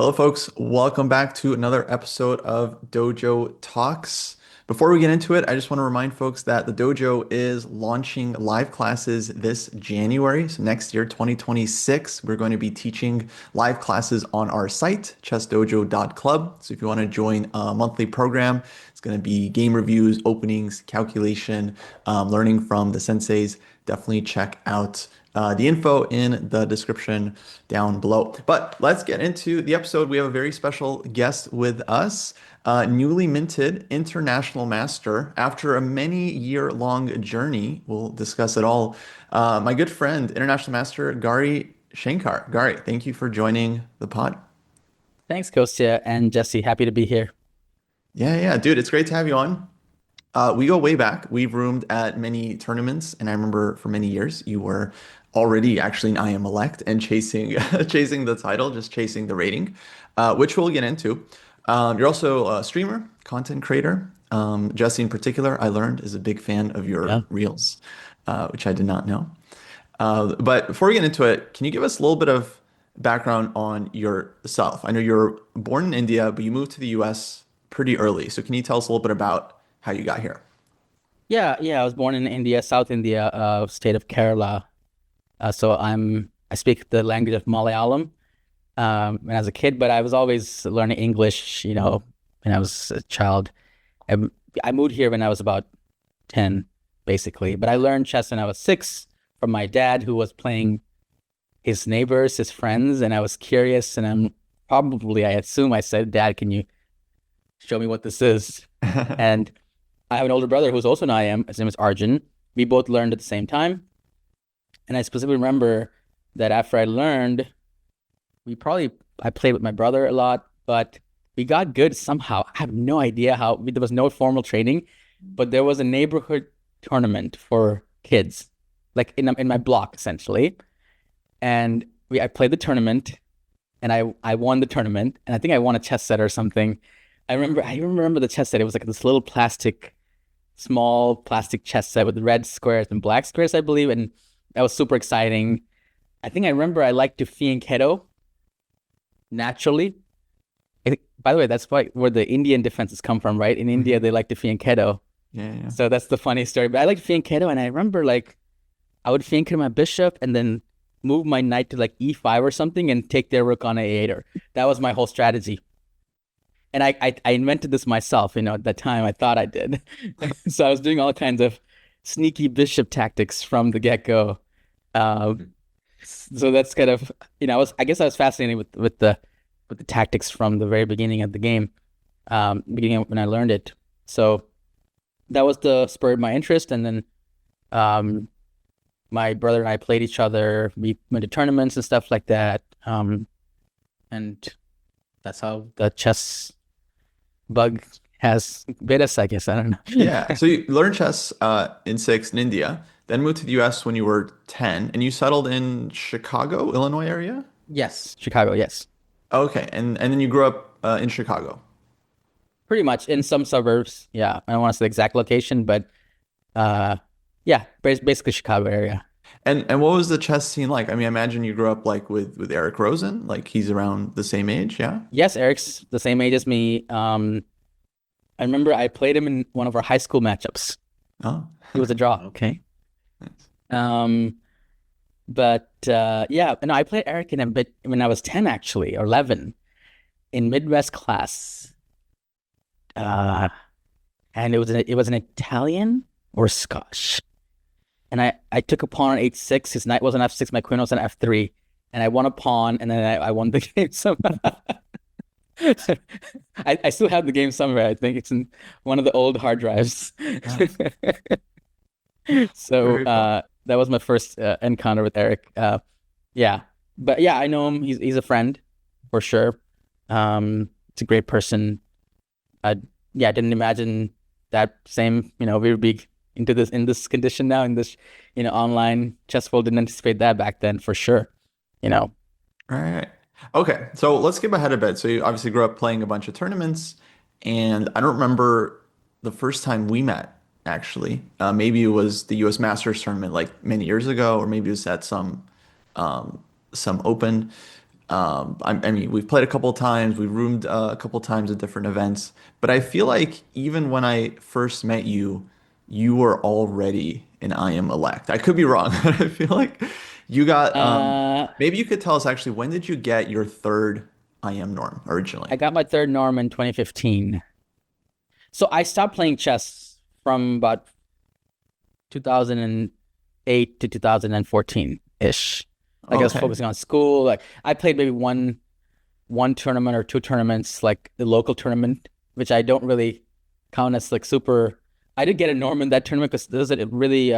Hello, folks. Welcome back to another episode of Dojo Talks. Before we get into it, I just want to remind folks that the Dojo is launching live classes this January. So next year, 2026, we're going to be teaching live classes on our site, chessdojo.club. So if you want to join a monthly program, it's going to be game reviews, openings, calculation, learning from the senseis. Definitely check out the info in the description down below. But let's get into the episode. We have a very special guest with us, newly minted international master after a many year-long journey. We'll discuss it all. My good friend, international master Gauri Shankar. Gauri, thank you for joining the pod. Thanks, Kostya and Jesse. Happy to be here. Yeah, dude, it's great to have you on. We go way back. We've roomed at many tournaments, and I remember for many years you were already actually an IM elect and chasing chasing the title, just chasing the rating, which we'll get into. You're also a streamer, content creator. Jesse in particular, I learned is a big fan of your Yeah. reels, which I did not know. But before we get into it, can you give us a little bit of background on yourself? I know you're born in India, but you moved to the US pretty early. So can you tell us a little bit about how you got here? Yeah. I was born in India, South India, state of Kerala. I speak the language of Malayalam when I was a kid, but I was always learning English, when I was a child. And I moved here when I was about 10, basically. But I learned chess when I was 6 from my dad, who was playing his neighbors, his friends, and I was curious. And I assume I said, Dad, can you show me what this is? And I have an older brother who's also an IM. His name is Arjun. We both learned at the same time. And I specifically remember that after I learned, I played with my brother a lot, but we got good somehow. I have no idea how. There was no formal training, but there was a neighborhood tournament for kids, like in my block, essentially. And I played the tournament, and I won the tournament, and I think I won a chess set or something. I remember the chess set. It was like this little small plastic chess set with red squares and black squares, I believe, and that was super exciting. I remember I liked to fianchetto naturally. By the way, that's where the Indian defenses come from, right? In India, Mhm. they like to fianchetto. Yeah. So that's the funny story. But I like fianchetto, and I remember like I would fianchetto my bishop and then move my knight to like e5 or something and take their rook on a8. Or that was my whole strategy. And I invented this myself, at that time I thought I did. So I was doing all kinds of sneaky bishop tactics from the get-go. So that's kind of, I guess I was fascinated with the tactics from the very beginning of the game, beginning of when I learned it. So that was the spurred my interest, and then um, my brother and I played each other. We went to tournaments and stuff like that, and that's how the chess bug has bit us, I guess. I don't know. Yeah. So you learned chess in six in India, then moved to the US when you were 10, and you settled in Chicago, Illinois area? Yes, Chicago. Yes, Okay. And then you grew up in Chicago. pretty much in some suburbs. Yeah, I don't want to say the exact location, but yeah, basically Chicago area. And what was the chess scene like? I mean, I imagine you grew up like with Eric Rosen, like he's around the same age, yeah? Yes, Eric's the same age as me. I remember I played him in one of our high school matchups. Oh. It was a draw. Okay. Nice. Um, but yeah, no, I played Eric in a bit when I was 10 actually, or 11 in Midwest class. Uh, and it was an Italian or Scotch. And I took a pawn on h6. His knight was on f6, my queen was on f3, and I won a pawn, and then I won the game somehow. I still have the game somewhere. I think it's in one of the old hard drives. Ah, So very fun. that was my first encounter with Eric. Yeah, but yeah, I know him. He's a friend for sure. It's a great person. I Yeah, I didn't imagine that same. We would be in this condition now in this online chess world. Didn't anticipate that back then for sure. You know. All right. Okay, so let's skip ahead a bit. So you obviously grew up playing a bunch of tournaments, and I don't remember the first time we met, actually. Maybe it was the US Masters tournament like many years ago, or maybe it was at some open. I mean, we've played a couple of times, we've roomed a couple of times at different events, but I feel like even when I first met you, you were already an IM elect. I could be wrong, but I feel like you got, Uh, maybe you could tell us actually, when did you get your third IM norm originally? I got my third norm in 2015. So I stopped playing chess from about 2008 to 2014-ish. Like I was Okay. focusing on school. Like I played maybe one tournament or two tournaments, like the local tournament, which I don't really count as like super. I did get a norm in that tournament because there was a really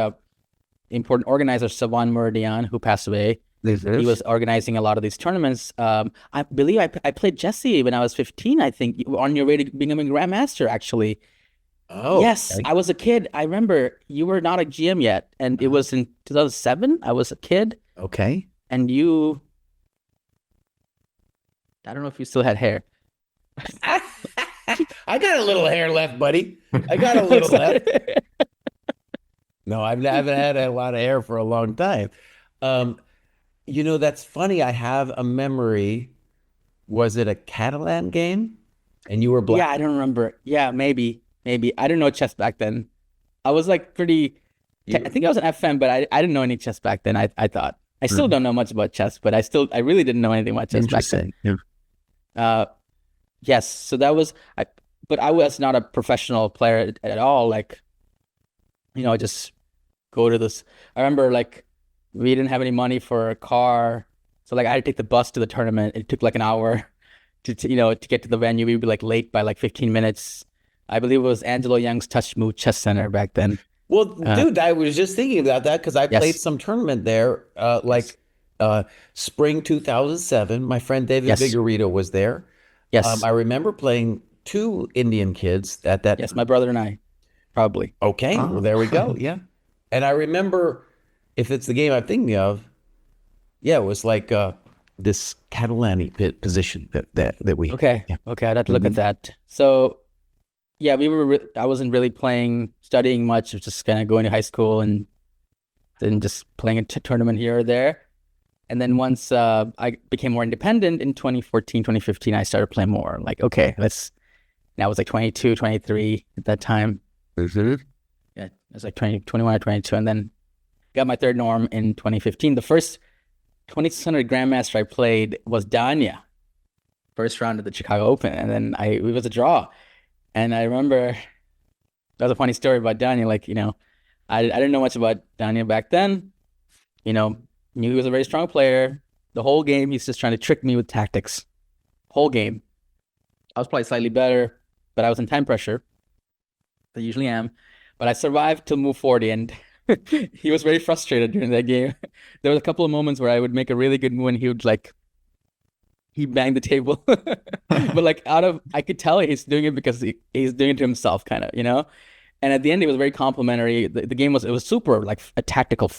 important organizer, Savan Meridian, who passed away. This He is. was organizing a lot of these tournaments. I believe I played Jesse when I was 15, I think, on your way to becoming Grandmaster, actually. Oh, Yes, okay. I was a kid. I remember you were not a GM yet, and it was in 2007. I was a kid, Okay. and you, I don't know if you still had hair. I got a little hair left, buddy. I got a little Sorry. left. No, I haven't had a lot of hair for a long time. Um, that's funny. I have a memory. Was it a Catalan game? And you were Yeah, black? I don't remember. Yeah, maybe. I didn't know chess back then. I was like pretty. I You think I was an FM, but I didn't know any chess back then. I thought I still Mhm. don't know much about chess, but I really didn't know anything about chess back then. interesting. Yeah. Uh, yes, so that was but I was not a professional player at all. Like just go to this. I remember like we didn't have any money for a car, so like I had to take the bus to the tournament. It took like an hour to get to the venue. We'd be like late by like 15 minutes. I believe it was Angelo Young's Touch Move Chess Center back then. Well, Uh, dude, I was just thinking about that because I played yes, some tournament there, Yes. uh, spring 2007. My friend David yes, Vigorito was there. yes, I remember playing two Indian kids at that. yes. My brother and I probably. Okay, well, Oh. there we go. Yeah. And I remember, if it's the game I'm thinking of, yeah, it was like this Catalani position that we. Okay, Yeah. okay. I'd have to look at Mhm. that. So yeah, I wasn't really playing, studying much. I was just kind of going to high school and then just playing a tournament here or there. And then once I became more independent in 2014, 2015, I started playing more. Like, okay, now I was like 22, 23 at that time. Mhm. Yeah, I was like 20, 21 or 22. And then got my third norm in 2015. The first 2600 Grandmaster I played was Danya, first round of the Chicago Open. And then it was a draw. And I remember that was a funny story about Danya. Like, I didn't know much about Danya back then. You know, knew he was a very strong player. The whole game, he's just trying to trick me with tactics. Whole game. I was probably slightly better, but I was in time pressure. I usually am. But I survived till move 40, and he was very frustrated during that game. There was a couple of moments where I would make a really good move, and he banged the table. But like I could tell he's doing it because he's doing it to himself, kind of. And at the end, it was very complimentary. The game it was super like a tactical,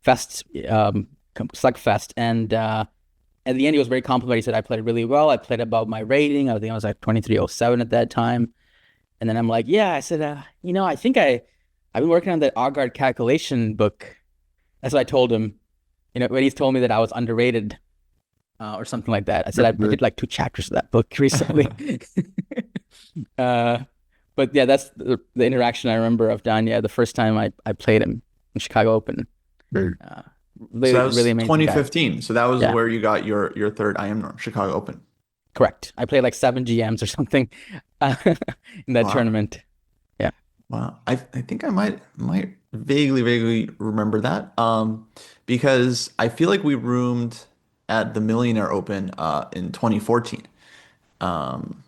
fest, slugfest. And at the end, he was very complimentary. He said I played really well. I played above my rating. I think I was like 2307 at that time. And then I'm like, yeah. I said, I think I've been working on that Augard calculation book. That's what I told him. When he's told me that I was underrated or something like that. I said I did like two chapters of that book recently. uh, but yeah, that's the interaction I remember of Danya the first time I played him in Chicago Open. Uh, So really, that really was amazing guy. 2015. So that was Yeah, where you got your third IM norm, Chicago Open. correct. I played like 7 GMs or something uh, in that Wow. tournament. Yeah, Wow. I think I might vaguely remember that. Because I feel like we roomed at the Millionaire Open in 2014. Um,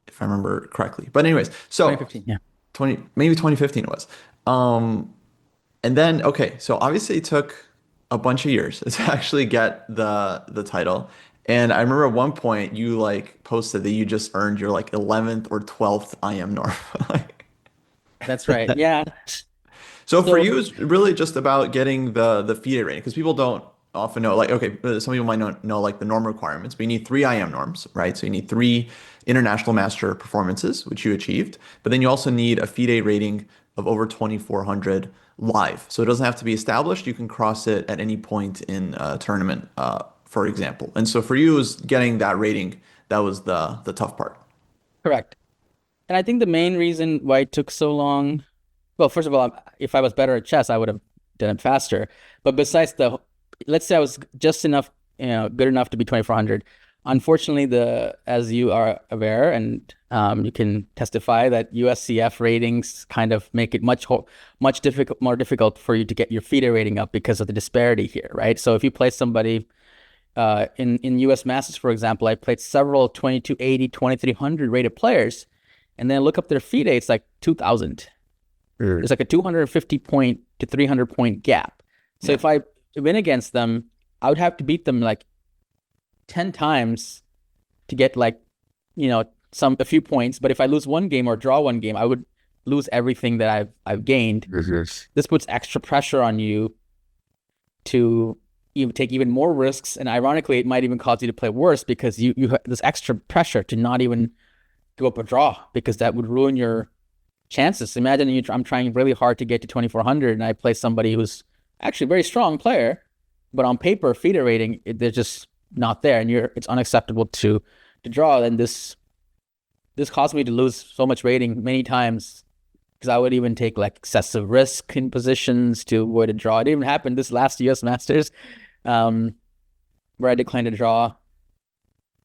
if I remember correctly. But anyways, so 2015. Yeah. 20 maybe 2015 it was. Um, and then okay, so obviously it took a bunch of years to actually get the title. And I remember at one point you like posted that you just earned your like 11th or 12th IM norm. Like, That's right. Yeah. so for So you, it's really just about getting the FIDE rating because people don't often know. Like, okay, some people might not know like the norm requirements, but you need three IM norms, right? So you need three international master performances, which you achieved, but then you also need a FIDE rating of over 2400 live. So it doesn't have to be established. You can cross it at any point in a tournament for example. And so for you, it was getting that rating that was the tough part. Correct. And I think the main reason why it took so long, well, first of all, if I was better at chess, I would have done it faster. But besides let's say I was just enough, good enough to be 2400. Unfortunately, as you are aware, and you can testify that USCF ratings kind of make it much more difficult for you to get your FIDE rating up because of the disparity here, right? So if you play somebody in US Masters, for example, I played several 2280, 2300 rated players, and then look up their FIDE, it's like 2000. There's like a 250 point to 300 point gap. So if I win against them, I would have to beat them like 10 times to get like, a few points. But if I lose one game or draw one game, I would lose everything that I've gained. This puts extra pressure on you to take even more risks. And ironically, it might even cause you to play worse because you have this extra pressure to not even go up a draw, because that would ruin your chances. Imagine I'm trying really hard to get to 2400 and I play somebody who's actually a very strong player, but on paper, FIDE rating, they're just not there, and it's unacceptable to draw. And this caused me to lose so much rating many times because I would even take like excessive risk in positions to avoid a draw. It even happened this last US Masters, where I declined a draw.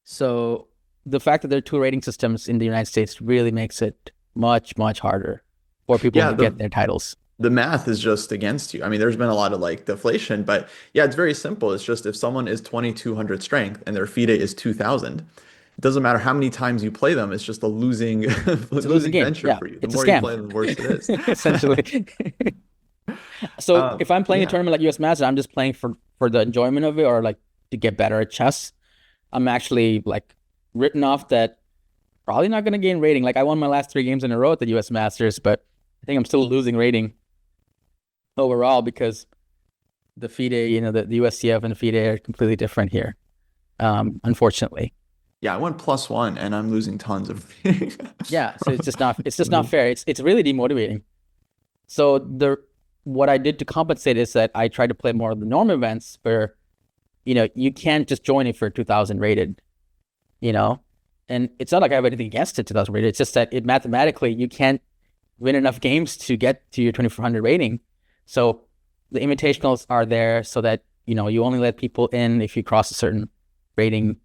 So the fact that there are two rating systems in the United States really makes it much, much harder for people to get their titles. The math is just against you. I mean, there's been a lot of like deflation, but yeah, it's very simple. It's just if someone is 2200 strength and their FIDE is 2000, it doesn't matter how many times you play them. It's just a losing game. venture for you. The It's more a scam. you play them, the worse it is. Essentially. So if I'm playing a tournament like US Masters, I'm just playing for the enjoyment of it, or like to get better at chess. I'm actually like written off that probably not going to gain rating. Like I won my last 3 games in a row at the US Masters, but I think I'm still losing rating overall because the FIDE, the USCF and the FIDE are completely different here, unfortunately. Yeah, I went +1 and I'm losing tons of. Yeah, so it's just not fair. It's really demotivating. So what I did to compensate is that I tried to play more of the norm events where, you can't just join if you're 2000 rated, and it's not like I have anything against it 2000 rated. It's just that mathematically you can't win enough games to get to your 2400 rating. So the invitationals are there so that, you only let people in if you cross a certain rating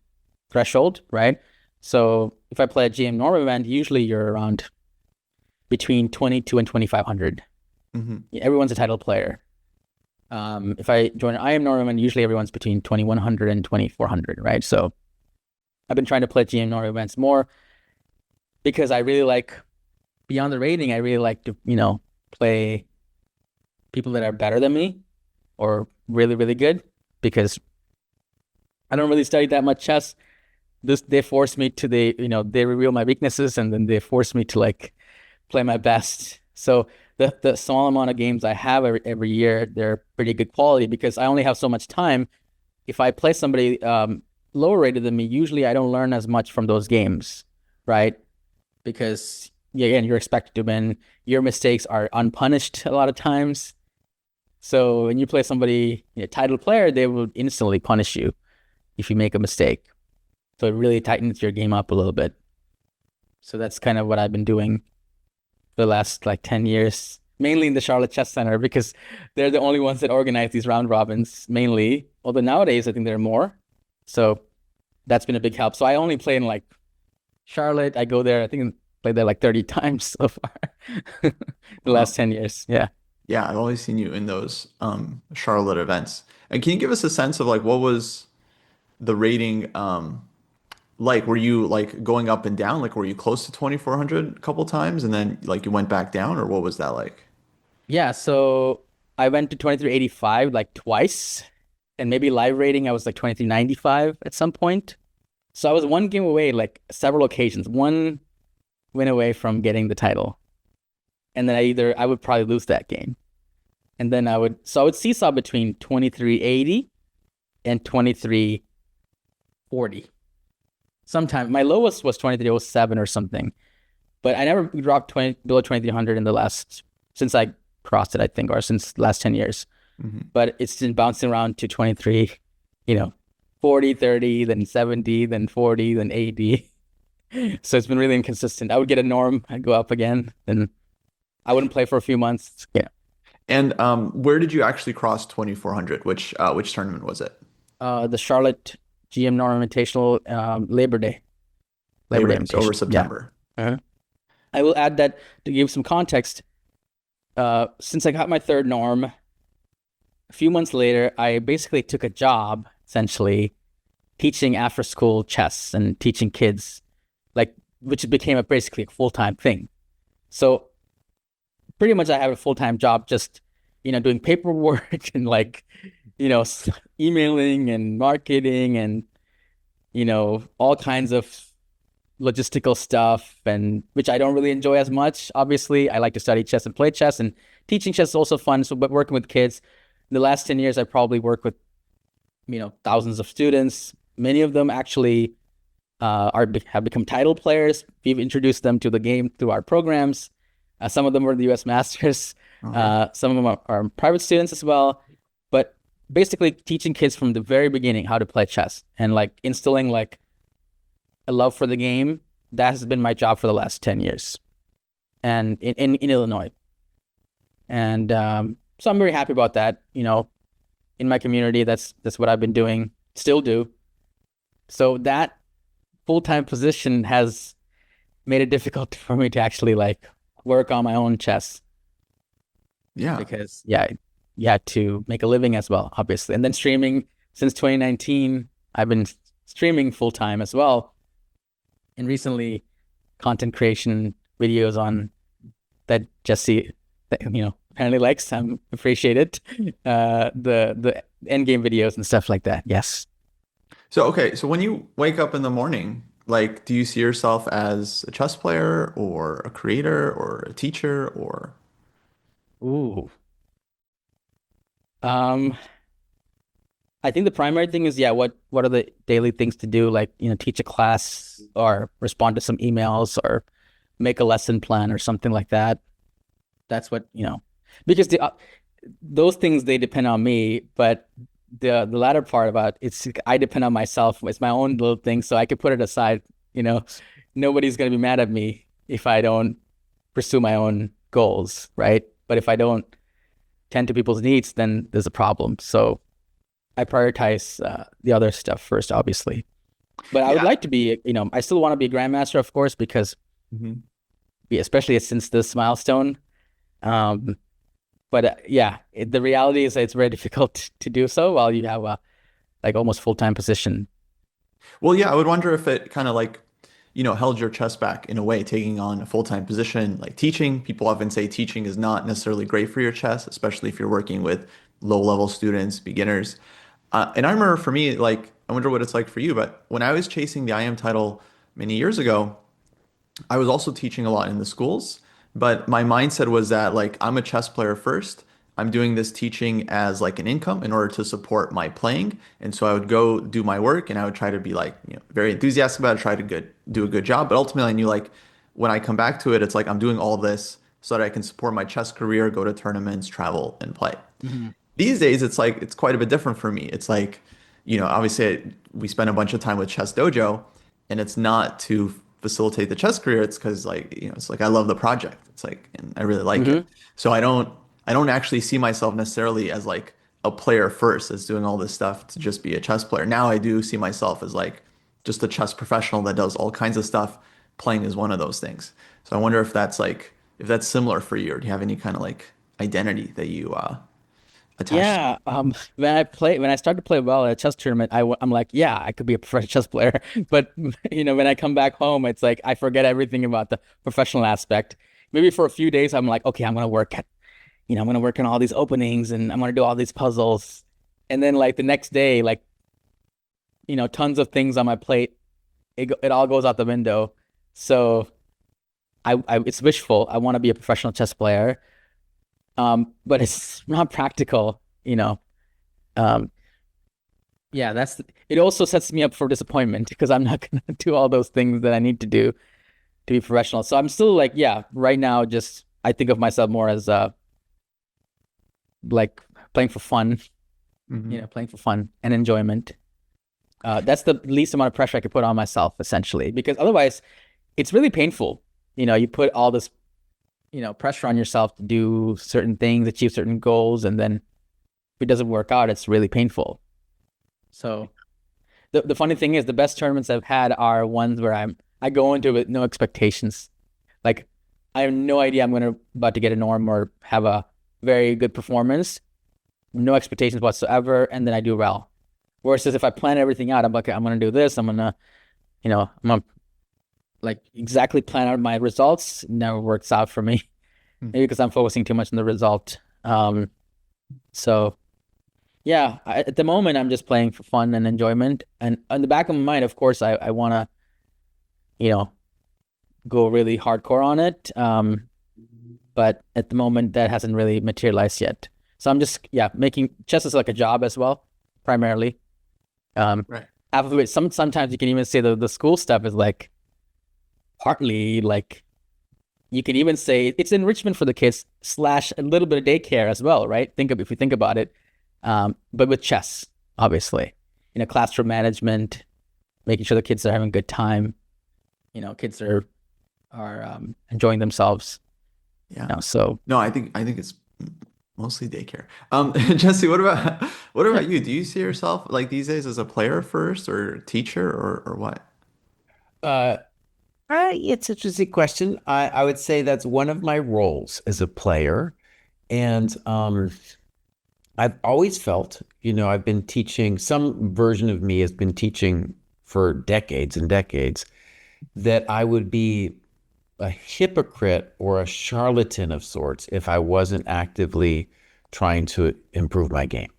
threshold, right? So if I play a GM norm event, usually you're around between 22 and 2500. Everyone's a title player. If I join an IM norm event, usually everyone's between 2100 and 2400, right? So I've been trying to play GM norm events more because I really like, beyond the rating, I really like to, play people that are better than me or really, really good, because I don't really study that much chess. They force me to they reveal my weaknesses, and then they force me to like play my best. So the small amount of games I have every year, they're pretty good quality because I only have so much time. If I play somebody lower rated than me, usually I don't learn as much from those games, right? Because again, you're expected to win. Your mistakes are unpunished a lot of times. So when you play somebody, a title player, they will instantly punish you if you make a mistake. So it really tightens your game up a little bit. So that's kind of what I've been doing the last like 10 years, mainly in the Charlotte Chess Center, because they're the only ones that organize these round robins mainly. Although nowadays I think there are more. So that's been a big help. So I only play in like Charlotte. I go there, I think I played there like 30 times so far the last 10 years. Yeah. Yeah, I've always seen you in those Charlotte events. And can you give us a sense of like what was the rating like? Were you like going up and down? Like were you close to 2400 a couple times and then like you went back down, or what was that like? Yeah, so I went to 2385 like twice, and maybe live rating I was like 2395 at some point. So I was one game away, like several occasions, one win away from getting the title. And then I would probably lose that game. And then I would seesaw between 2380 and 2340. Sometime my lowest was 2307 or something. But I never dropped below 2300 in the last, since I crossed it, I think, or since the last 10 years. But it's been bouncing around to 23, 40, 30, then 70, then 40, then 80. So it's been really inconsistent. I would get a norm, I'd go up again, then I wouldn't play for a few months. Yeah. And where did you actually cross 2400? Which tournament was it? The Charlotte GM Norm Invitational, Labor Day. Labor Day So over Invitational. Yeah. September. Uh-huh. I will add that to give some context. Since I got my third norm, a few months later, I basically took a job, essentially, teaching after school chess and teaching kids, like, which became basically a full-time thing. So pretty much I have a full-time job just, doing paperwork and like, emailing and marketing and, all kinds of logistical stuff, and which I don't really enjoy as much. Obviously, I like to study chess and play chess, and teaching chess is also fun. So, but working with kids, in the last 10 years, I probably worked with, thousands of students. Many of them actually have become title players. We've introduced them to the game through our programs. Some of them were the U.S. Masters. Okay. Some of them are private students as well. But basically, teaching kids from the very beginning how to play chess and like instilling like a love for the game. That has been my job for the last 10 years, and in Illinois. And so I'm very happy about that. In my community, that's what I've been doing, still do. So that full-time position has made it difficult for me to actually like work on my own chess, Yeah. because you had to make a living as well, obviously. And then streaming, since 2019, I've been streaming full-time as well. And recently, content creation videos on that Jesse, apparently likes. I'm appreciate it. The end game videos and stuff like that. Yes. So, okay, so when you wake up in the morning, like, do you see yourself as a chess player or a creator or a teacher or? Ooh. Um, I think the primary thing is, what are the daily things to do? Like, teach a class or respond to some emails or make a lesson plan or something like that. That's what, because those things, they depend on me, but the latter part about it's, I depend on myself. It's my own little thing, so I could put it aside. Nobody's going to be mad at me if I don't pursue my own goals, right? But if I don't tend to people's needs, then there's a problem. So I prioritize the other stuff first, obviously. But I would like to be, I still want to be a grandmaster, of course, because Mhm. especially since this milestone. But the reality is that it's very difficult to do so while you have a like almost full-time position. Well, yeah, I would wonder if it kind of like, held your chest back in a way, taking on a full-time position like teaching. People often say teaching is not necessarily great for your chess, especially if you're working with low-level students, beginners. And I remember for me, like, I wonder what it's like for you, but when I was chasing the IM title many years ago, I was also teaching a lot in the schools, but my mindset was that like I'm a chess player first. I'm doing this teaching as like an income in order to support my playing. And so I would go do my work and I would try to be like, very enthusiastic about it, try to do a good job. But ultimately I knew like when I come back to it, it's like I'm doing all this so that I can support my chess career, go to tournaments, travel, and play. Mhm. These days, it's like it's quite a bit different for me. It's like, obviously we spend a bunch of time with ChessDojo, and it's not to facilitate the chess career. It's because like, it's like I love the project. It's like, and I really like it. Mhm. So I don't actually see myself necessarily as like a player first, as doing all this stuff to just be a chess player. Now I do see myself as like just a chess professional that does all kinds of stuff. Playing is one of those things. So I wonder if that's similar for you, or do you have any kind of like identity that you attached to? Yeah, when I started to play well at a chess tournament, I'm like, yeah, I could be a professional chess player. But when I come back home, it's like I forget everything about the professional aspect. Maybe for a few days, I'm like, okay, I'm gonna work on all these openings and I'm gonna do all these puzzles. And then like the next day, like, tons of things on my plate, it all goes out the window. So it's wishful. I want to be a professional chess player. But it's not practical, Um, yeah, it also sets me up for disappointment because I'm not gonna do all those things that I need to do to be professional. So I'm still like, yeah, right now, just I think of myself more as like playing for fun, Hmm. playing for fun and enjoyment. That's the least amount of pressure I could put on myself, essentially, because otherwise it's really painful. You put all this, pressure on yourself to do certain things, achieve certain goals, and then if it doesn't work out, it's really painful. So the funny thing is the best tournaments I've had are ones where I go into it with no expectations. Like I have no idea I'm about to get a norm or have a very good performance, no expectations whatsoever, and then I do well. Versus if I plan everything out, I'm like, I'm gonna do this, I'm gonna like exactly plan out my results. It never works out for me. Maybe because I'm focusing too much on the result. So yeah, at the moment I'm just playing for fun and enjoyment. And on the back of my mind, of course, I want to, go really hardcore on it. But at the moment that hasn't really materialized yet. So I'm just, making chess is like a job as well, primarily. Right. Half of it, sometimes you can even say the school stuff is like partly like, you can even say it's enrichment for the kids / a little bit of daycare as well, right? If you think about it. But with chess, obviously, classroom management, making sure the kids are having a good time, kids are enjoying themselves. Yeah. So no, I think it's mostly daycare. Jesse, what about you? Do you see yourself like these days as a player first or teacher or what? It's an interesting question. I would say that's one of my roles as a player. And I've always felt, I've been teaching, some version of me has been teaching for decades and decades, that I would be a hypocrite or a charlatan of sorts if I wasn't actively trying to improve my game.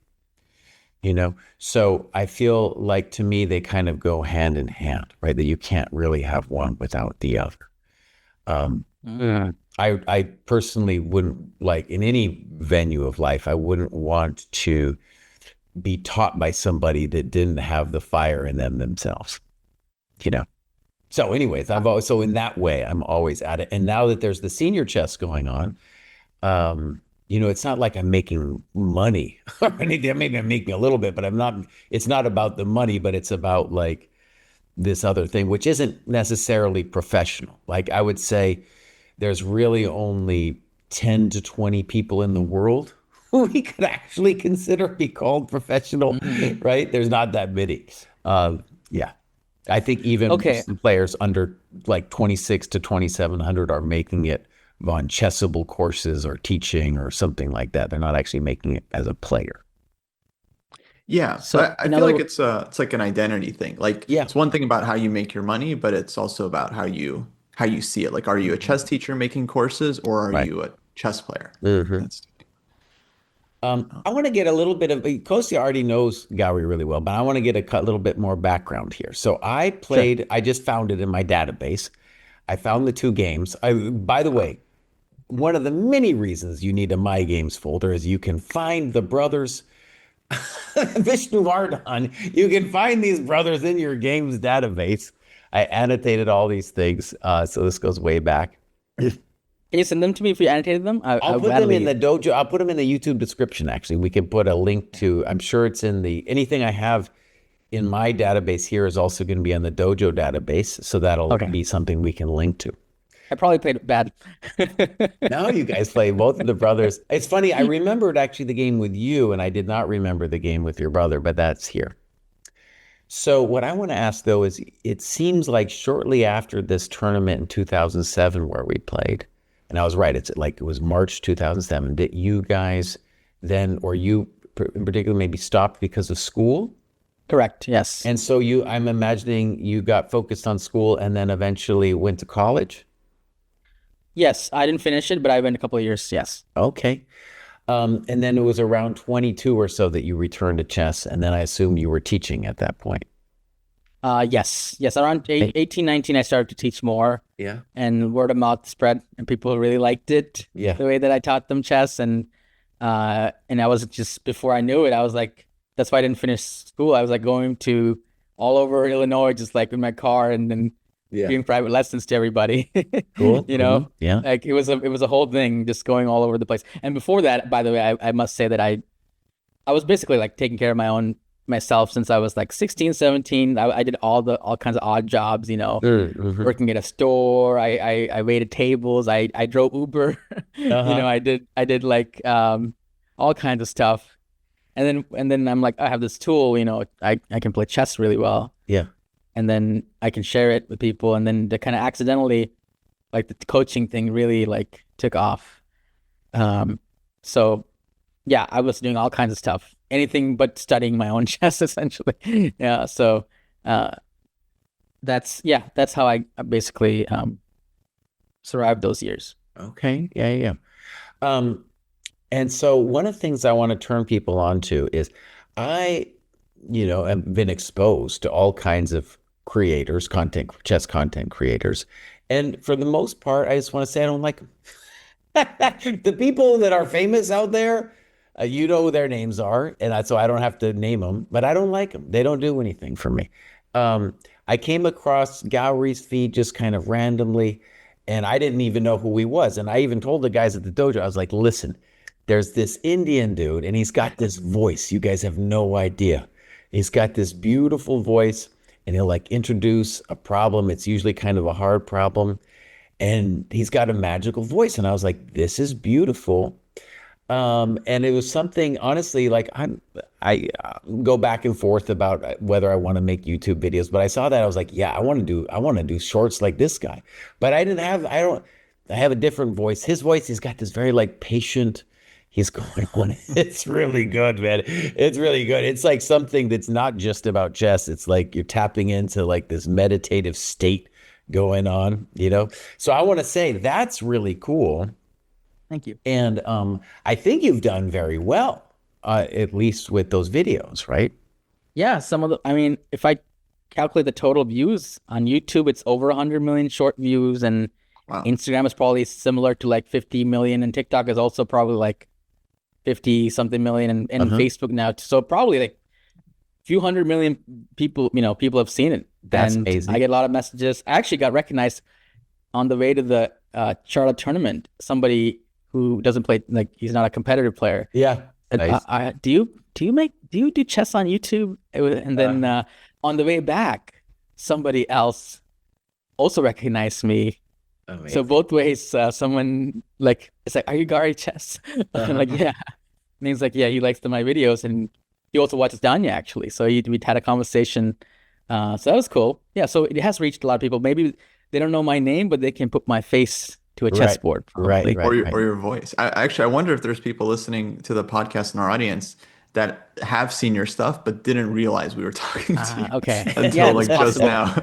So I feel like to me they kind of go hand in hand, right? That you can't really have one without the other. I personally wouldn't, like in any venue of life, I wouldn't want to be taught by somebody that didn't have the fire in them themselves. So anyways, so in that way I'm always at it. And now that there's the senior chess going on, it's not like I'm making money or anything. Maybe I'm making a little bit, but it's not about the money, but it's about like this other thing, which isn't necessarily professional. Like I would say there's really only 10 to 20 people in the world who we could actually consider be called professional, right? There's not that many. Yeah. I think even players under like 26 to 2,700 are making it on chessable courses or teaching or something like that. They're not actually making it as a player. Yeah, So I feel like it's like an identity thing. Like it's one thing about how you make your money, but it's also about how you see it. Like, are you a chess teacher making courses or are you a chess player? That's I want to get a little bit of, Kostya already knows Gauri really well, but I want to get a little bit more background here. So I played, I just found it in my database. I found the 2 games. By the way, one of the many reasons you need a My Games folder is you can find the brothers Vishnuvardhan. You can find these brothers in your games database. I annotated all these things. So this goes way back. Can you send them to me if you annotated them? I'll put them in the dojo. I'll put them in the YouTube description, actually. We can put a link to, I'm sure it's in anything I have in my database here is also going to be on the dojo database. So that'll be something we can link to. I probably played it bad. No, you guys play both of the brothers. It's funny. I remembered actually the game with you, and I did not remember the game with your brother, but that's here. So what I want to ask, though, is it seems like shortly after this tournament in 2007 where we played, and I was right, it was March 2007, did you guys then, or you in particular, maybe stopped because of school? Correct, yes. And so I'm imagining you got focused on school and then eventually went to college? Yes, I didn't finish it, but I went a couple of years, yes. Okay. And then it was around 22 or so that you returned to chess, and then I assume you were teaching at that point. Yes. Around 18, 19, I started to teach more. Yeah. And word of mouth spread, and people really liked it. Yeah. The way that I taught them chess, and I was just, before I knew it, I was like, that's why I didn't finish school. I was like going to all over Illinois, just like in my car, and then giving private lessons to everybody. Cool. Yeah. Like it was a whole thing, just going all over the place. And before that, by the way, I must say that I was basically like taking care of my own myself since I was like 16, 17. I did all kinds of odd jobs, working at a store. I waited tables. I drove Uber. Uh-huh. I did like all kinds of stuff. And then I'm like, I have this tool, I can play chess really well. Yeah. And then I can share it with people. And then the kind of accidentally, like the coaching thing really like took off. So yeah, I was doing all kinds of stuff, anything but studying my own chess essentially. Yeah. So that's how I basically survived those years. Okay. Yeah. Yeah. And so one of the things I want to turn people on to is I, have been exposed to all kinds of creators, chess content creators. And for the most part, I just want to say I don't like them. The people that are famous out there, you know who their names are, and so I don't have to name them, but I don't like them. They don't do anything for me. I came across Gauri's feed just kind of randomly, and I didn't even know who he was. And I even told the guys at the dojo, I was like, listen, there's this Indian dude, and he's got this voice. You guys have no idea. He's got this beautiful voice, and he'll like introduce a problem. It's usually kind of a hard problem. And he's got a magical voice. And I was like, this is beautiful. And it was something, honestly, like I go back and forth about whether I want to make YouTube videos, but I saw that I was like, yeah, I want to do shorts like this guy. But I have a different voice. His voice, he's got this very like patient, he's going on. It's really good, man. It's really good. It's like something that's not just about chess. It's like you're tapping into like this meditative state going on, So I want to say that's really cool. Thank you. And I think you've done very well, at least with those videos, right? Yeah, if I calculate the total views on YouTube, it's over 100 million short views, and Wow. Instagram is probably similar to like 50 million, and TikTok is also probably like 50 something million, and Facebook now. So probably like a few 100 million people, people have seen it. That's and amazing. I get a lot of messages. I actually got recognized on the way to the Charlotte tournament. Somebody who doesn't play, like he's not a competitive player. Yeah. Nice. Do you do chess on YouTube? And then on the way back, somebody else also recognized me. Amazing. So both ways, someone like, it's like, are you Gauri Chess? I'm like, yeah. And he's like, yeah, he likes my videos, and he also watches Danya actually. So we had a conversation. So that was cool. Yeah. So it has reached a lot of people. Maybe they don't know my name, but they can put my face to a chessboard. Right. Or your voice. I wonder if there's people listening to the podcast in our audience that have seen your stuff but didn't realize we were talking to you. Okay. Until like just now.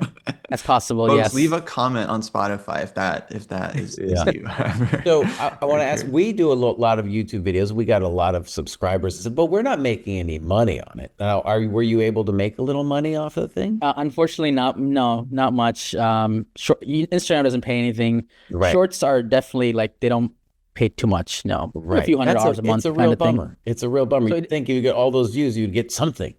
That's possible. Folks, yes. leave a comment on Spotify if that is you. So I want to ask, we do a lot of YouTube videos. We got a lot of subscribers, but we're not making any money on it. Now, were you able to make a little money off of the thing? Unfortunately, not much. Instagram doesn't pay anything. Right. Shorts are definitely like, they don't pay too much. No, right. A few $100 a month. It's a real bummer. Thing. It's a real bummer. So you'd think you get all those views, you'd get something.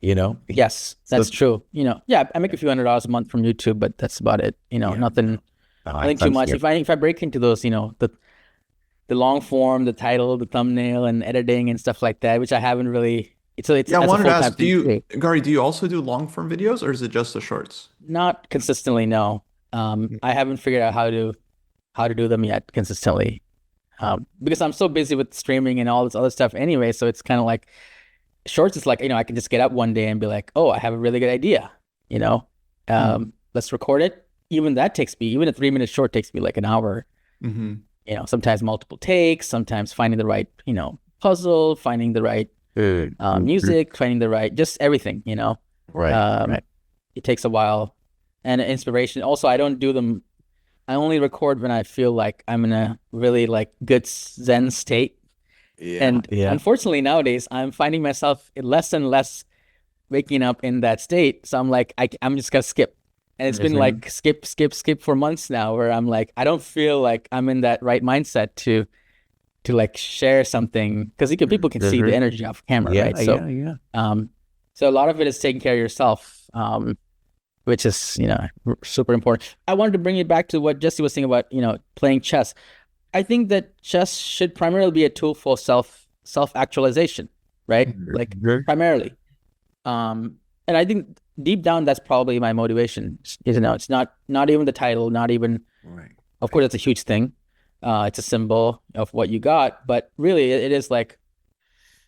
Yes, that's true. Yeah, I make a few $100 a month from YouTube, but that's about it. Nothing too much. If I break into those, the long form, the title, the thumbnail, and editing and stuff like that, which I haven't really. I wanted to ask, Gauri, do you also do long form videos, or is it just the shorts? Not consistently, no. I haven't figured out how to do them yet consistently, because I'm so busy with streaming and all this other stuff anyway. So it's kind of like. Shorts is like, I can just get up one day and be like, oh, I have a really good idea, let's record it. Even a 3-minute short takes me like an hour. Mm-hmm. Sometimes multiple takes, sometimes finding the right, puzzle, finding the right music, finding the right, just everything, Right. It takes a while. And inspiration. Also, I don't do them. I only record when I feel like I'm in a really like good Zen state. Yeah. And unfortunately nowadays I'm finding myself less and less waking up in that state. So I'm like, I'm just gonna skip. And it's been like skip for months now, where I'm like, I don't feel like I'm in that right mindset to like share something, because people can see the energy off camera, right? So so a lot of it is taking care of yourself, which is super important. I wanted to bring it back to what Jesse was saying about playing chess. I think that chess should primarily be a tool for self-actualization, right? Like primarily. And I think deep down that's probably my motivation. It's not even the title, not even, Right. of course, it's a huge thing. It's a symbol of what you got, but really it is like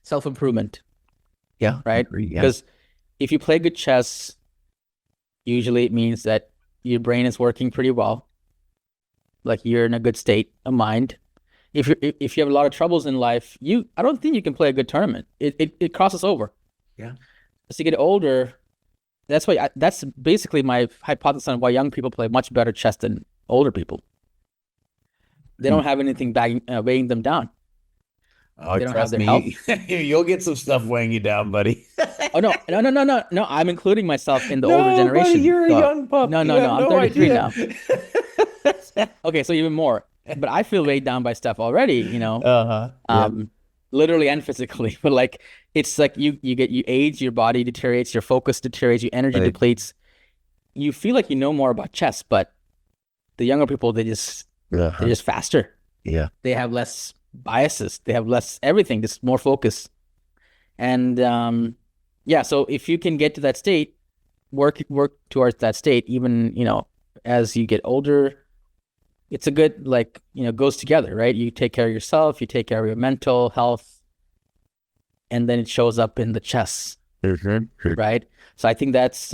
self-improvement, Yeah. right? Agree. Yeah. Because if you play good chess, usually it means that your brain is working pretty well, like you're in a good state of mind. If you have a lot of troubles in life, I don't think you can play a good tournament. It crosses over. Yeah. As you get older, that's basically my hypothesis on why young people play much better chess than older people. They don't have anything weighing them down. Oh, They don't have trust their health. me, you'll get some stuff weighing you down, buddy. Oh no! I'm including myself in the older No, buddy, generation. you're a young pup. No, You no, no. have I'm no 33 idea. now. Okay, so even more. But I feel weighed down by stuff already, Uh-huh. Yeah. literally and physically. But like it's like you age, your body deteriorates, your focus deteriorates, your energy Right. depletes. You feel like you know more about chess, but the younger people they're Uh-huh. just faster. Yeah. They have less biases. They have less everything, just more focus. And yeah, so if you can get to that state, work towards that state, even, as you get older, it's a good, like, goes together, right? You take care of yourself, you take care of your mental health, and then it shows up in the chess, right? So I think that's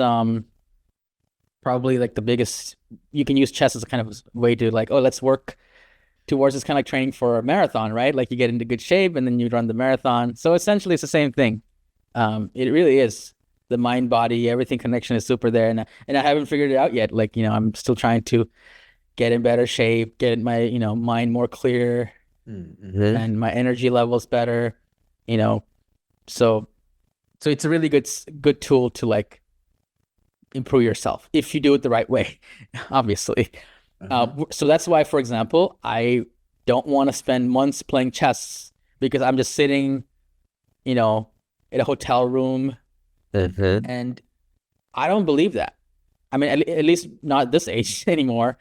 probably like the biggest, you can use chess as a kind of way to like, oh, let's work towards this kind of like training for a marathon, right? Like you get into good shape and then you run the marathon. So essentially it's the same thing. It really is. The mind body, everything connection is super there. And I haven't figured it out yet. Like, I'm still trying to get in better shape, get my, mind more clear Mhm. and my energy levels better, so it's a really good tool to like improve yourself if you do it the right way, obviously. Uh-huh. So that's why, for example, I don't want to spend months playing chess because I'm just sitting, in a hotel room, Uh-huh. and I don't believe that. I mean, at least not at this age anymore.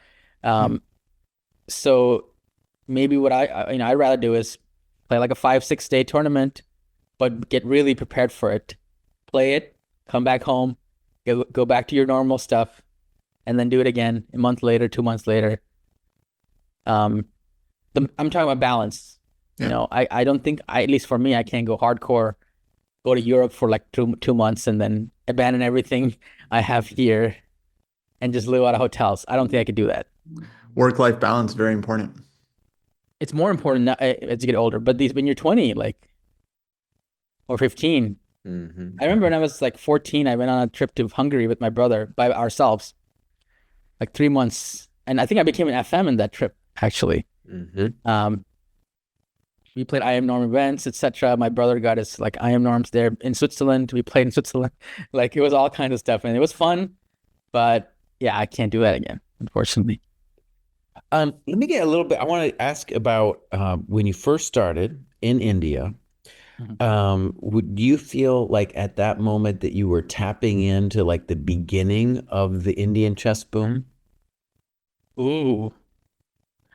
So maybe what I'd rather do is play like a 5-6 day tournament, but get really prepared for it, play it, come back home, go back to your normal stuff, and then do it again a month later, 2 months later. I'm talking about balance. Yeah. I don't think at least for me, I can't go hardcore, go to Europe for like 2 months and then abandon everything I have here and just live out of hotels. I don't think I could do that. Work-life balance, very important. It's more important now, as you get older, but when you're 20, like, or 15, Mhm. I remember when I was like 14, I went on a trip to Hungary with my brother by ourselves, like 3 months. And I think I became an FM in that trip, actually. Mhm. We played IM Norm events, etc. My brother got his like IM Norms there in Switzerland. We played in Switzerland. Like it was all kinds of stuff and it was fun, but yeah, I can't do that again, unfortunately. Let me get a little bit. I want to ask about when you first started in India. Would you feel like at that moment that you were tapping into like the beginning of the Indian chess boom? Ooh,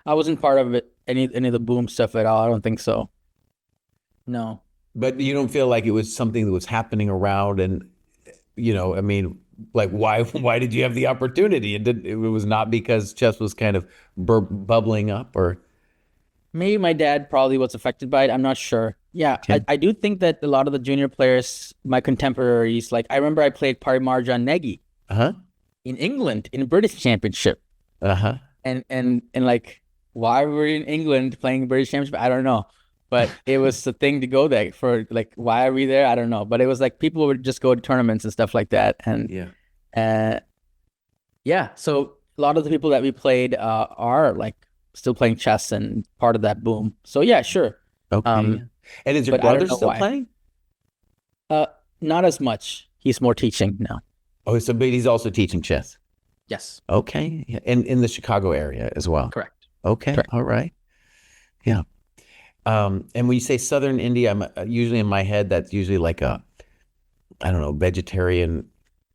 I wasn't part of it, any of the boom stuff at all. I don't think so. No. But you don't feel like it was something that was happening around and I mean, like why did you have the opportunity? It was not because chess was kind of bubbling up or Maybe my dad probably was affected by it. I'm not sure. Yeah, okay. I do think that a lot of the junior players, my contemporaries, like I remember I played Parimarjan Negi Uh-huh. in England in British Championship. Uh-huh. And like why were we in England playing British Championship? I don't know. But it was the thing to go there for, like, why are we there? I don't know. But it was like people would just go to tournaments and stuff like that. And Yeah. yeah, so a lot of the people that we played are like still playing chess and part of that boom. So yeah, sure. Okay. Um, And is your but I don't brother know still why. playing? Not as much. He's more teaching now. Oh, so but he's also teaching chess. Yes, Okay. Yeah. And in the Chicago area as well. correct. Okay. Correct. All right. Yeah. And when you say Southern India, I'm usually in my head, that's usually like I don't know, vegetarian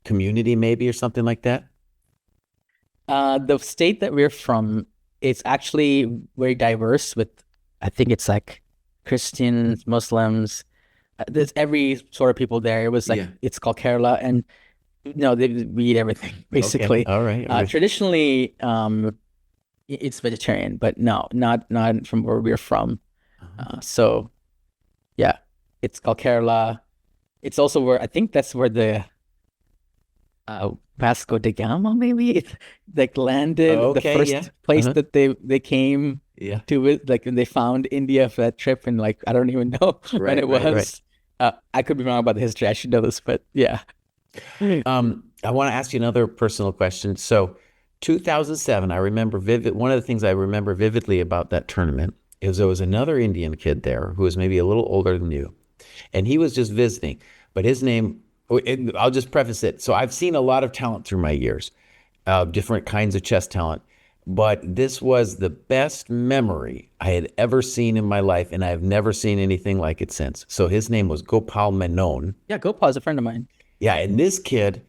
community maybe or something like that. The state that we're from, it's actually very diverse with, I think it's like Christians, Muslims, there's every sort of people there. It was like Yeah. it's called Kerala, and we eat everything Okay. basically. All right. All right. Traditionally, it's vegetarian, but no, not from where we're from. So yeah, it's called Kerala. It's also where I think that's where the Vasco da Gama maybe like landed, the Okay. Yeah. first place that they came Yeah. to it, like when they found India for that trip, and like I don't even know when Right. it Right. Right. was. I could be wrong about the history. I should know this, but yeah. I want to ask you another personal question. So, 2007, I remember one of the things I remember vividly about that tournament is there was another Indian kid there who was maybe a little older than you, and he was just visiting. But his name, I'll just preface it. So, I've seen a lot of talent through my years, different kinds of chess talent. But this was the best memory I had ever seen in my life, and I've never seen anything like it since. So his name was Gopal Menon. Yeah, Gopal is a friend of mine. Yeah, and this kid,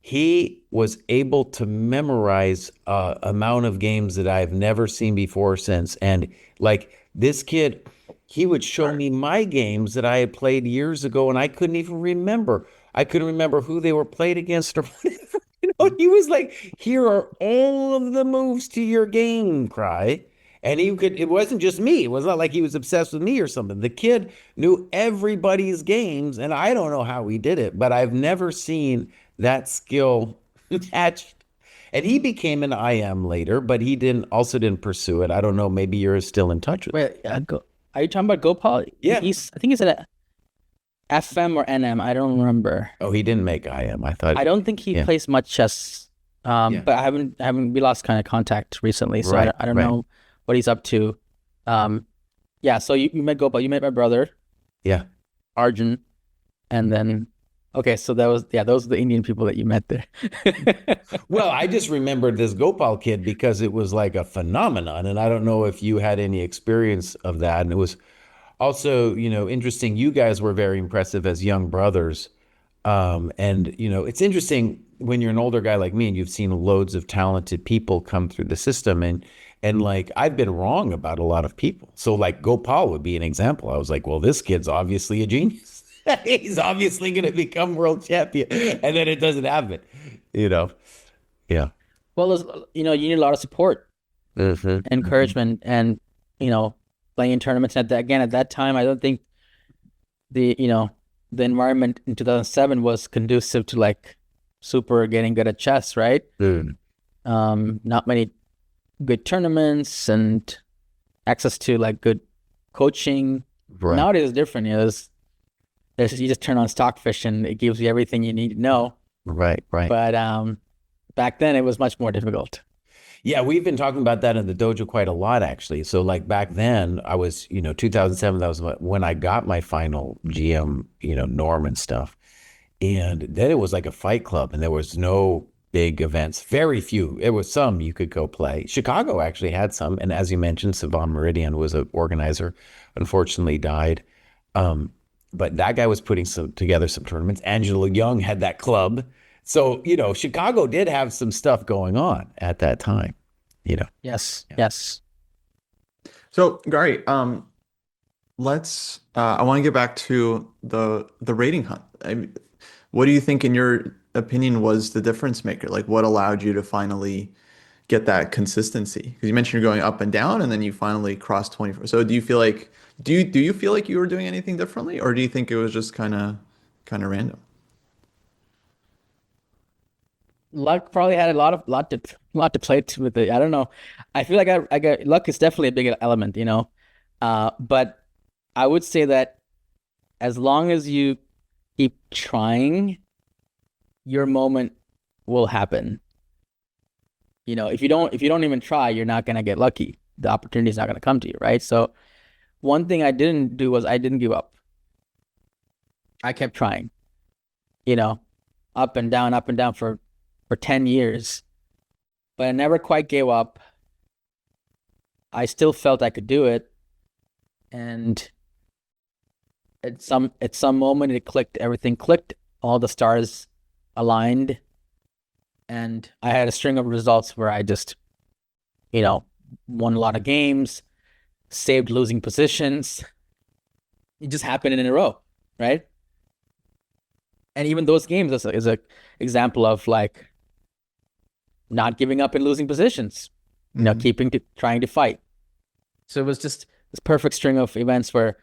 he was able to memorize a amount of games that I've never seen before or since. And like this kid, he would show me my games that I had played years ago, and I couldn't even remember. I couldn't remember who they were played against or whatever. He was like, "Here are all of the moves to your game, Cry." And he could, it wasn't just me. It was not like he was obsessed with me or something. The kid knew everybody's games, and I don't know how he did it, but I've never seen that skill attached. And he became an IM later, but he didn't pursue it. I don't know. Maybe you're still in touch with him. Wait, are you talking about Gopal? Yeah. I think he's at a FM or NM. I don't remember. Oh, he didn't make IM. I thought. I don't think he Yeah. plays much chess. Yeah. But we lost kind of contact recently, so Right, I don't right. know what he's up to. Yeah. So you met Gopal. You met my brother, Yeah. Arjun, and then okay. So those are the Indian people that you met there. Well, I just remembered this Gopal kid because it was like a phenomenon, and I don't know if you had any experience of that. And it was also, interesting. You guys were very impressive as young brothers. And it's interesting when you're an older guy like me and you've seen loads of talented people come through the system, and like I've been wrong about a lot of people. So like Gopal would be an example. I was like, well, this kid's obviously a genius. He's obviously going to become world champion, and then it doesn't happen. Yeah. Well, you need a lot of support, encouragement, and playing in tournaments. At that time, I don't think the environment in 2007 was conducive to like super getting good at chess, right? Not many good tournaments and access to like good coaching. Right. Nowadays it's different. You just turn on Stockfish and it gives you everything you need to know. Right. But back then it was much more difficult. Yeah, we've been talking about that in the dojo quite a lot, actually. So like back then I was, 2007, that was when I got my final GM, norm and stuff. And then it was like a fight club and there was no big events, very few. It was some you could go play. Chicago actually had some. And as you mentioned, Savan Meridian was an organizer, unfortunately died. But that guy was putting together some tournaments. Angelo Young had that club. So, Chicago did have some stuff going on at that time, Yes. Yeah. Yes. So, Gauri, I want to get back to the rating hunt. What do you think, in your opinion, was the difference maker? Like, what allowed you to finally get that consistency? Because you mentioned you're going up and down, and then you finally crossed 24. So, do you feel like you were doing anything differently, or do you think it was just kind of random? Luck probably had a lot to play with it. I don't know. I feel like I got luck is definitely a big element, but I would say that as long as you keep trying, your moment will happen. If you don't even try, you're not gonna get lucky. The opportunity is not gonna come to you, right? So one thing I didn't do was I didn't give up. I kept trying, up and down for 10 years, but I never quite gave up. I still felt I could do it. And at some moment it clicked, everything clicked, all the stars aligned, and I had a string of results where I just, won a lot of games, saved losing positions. It just happened in a row. right? And even those games is a example of like not giving up and losing positions, trying to fight. So it was just this perfect string of events where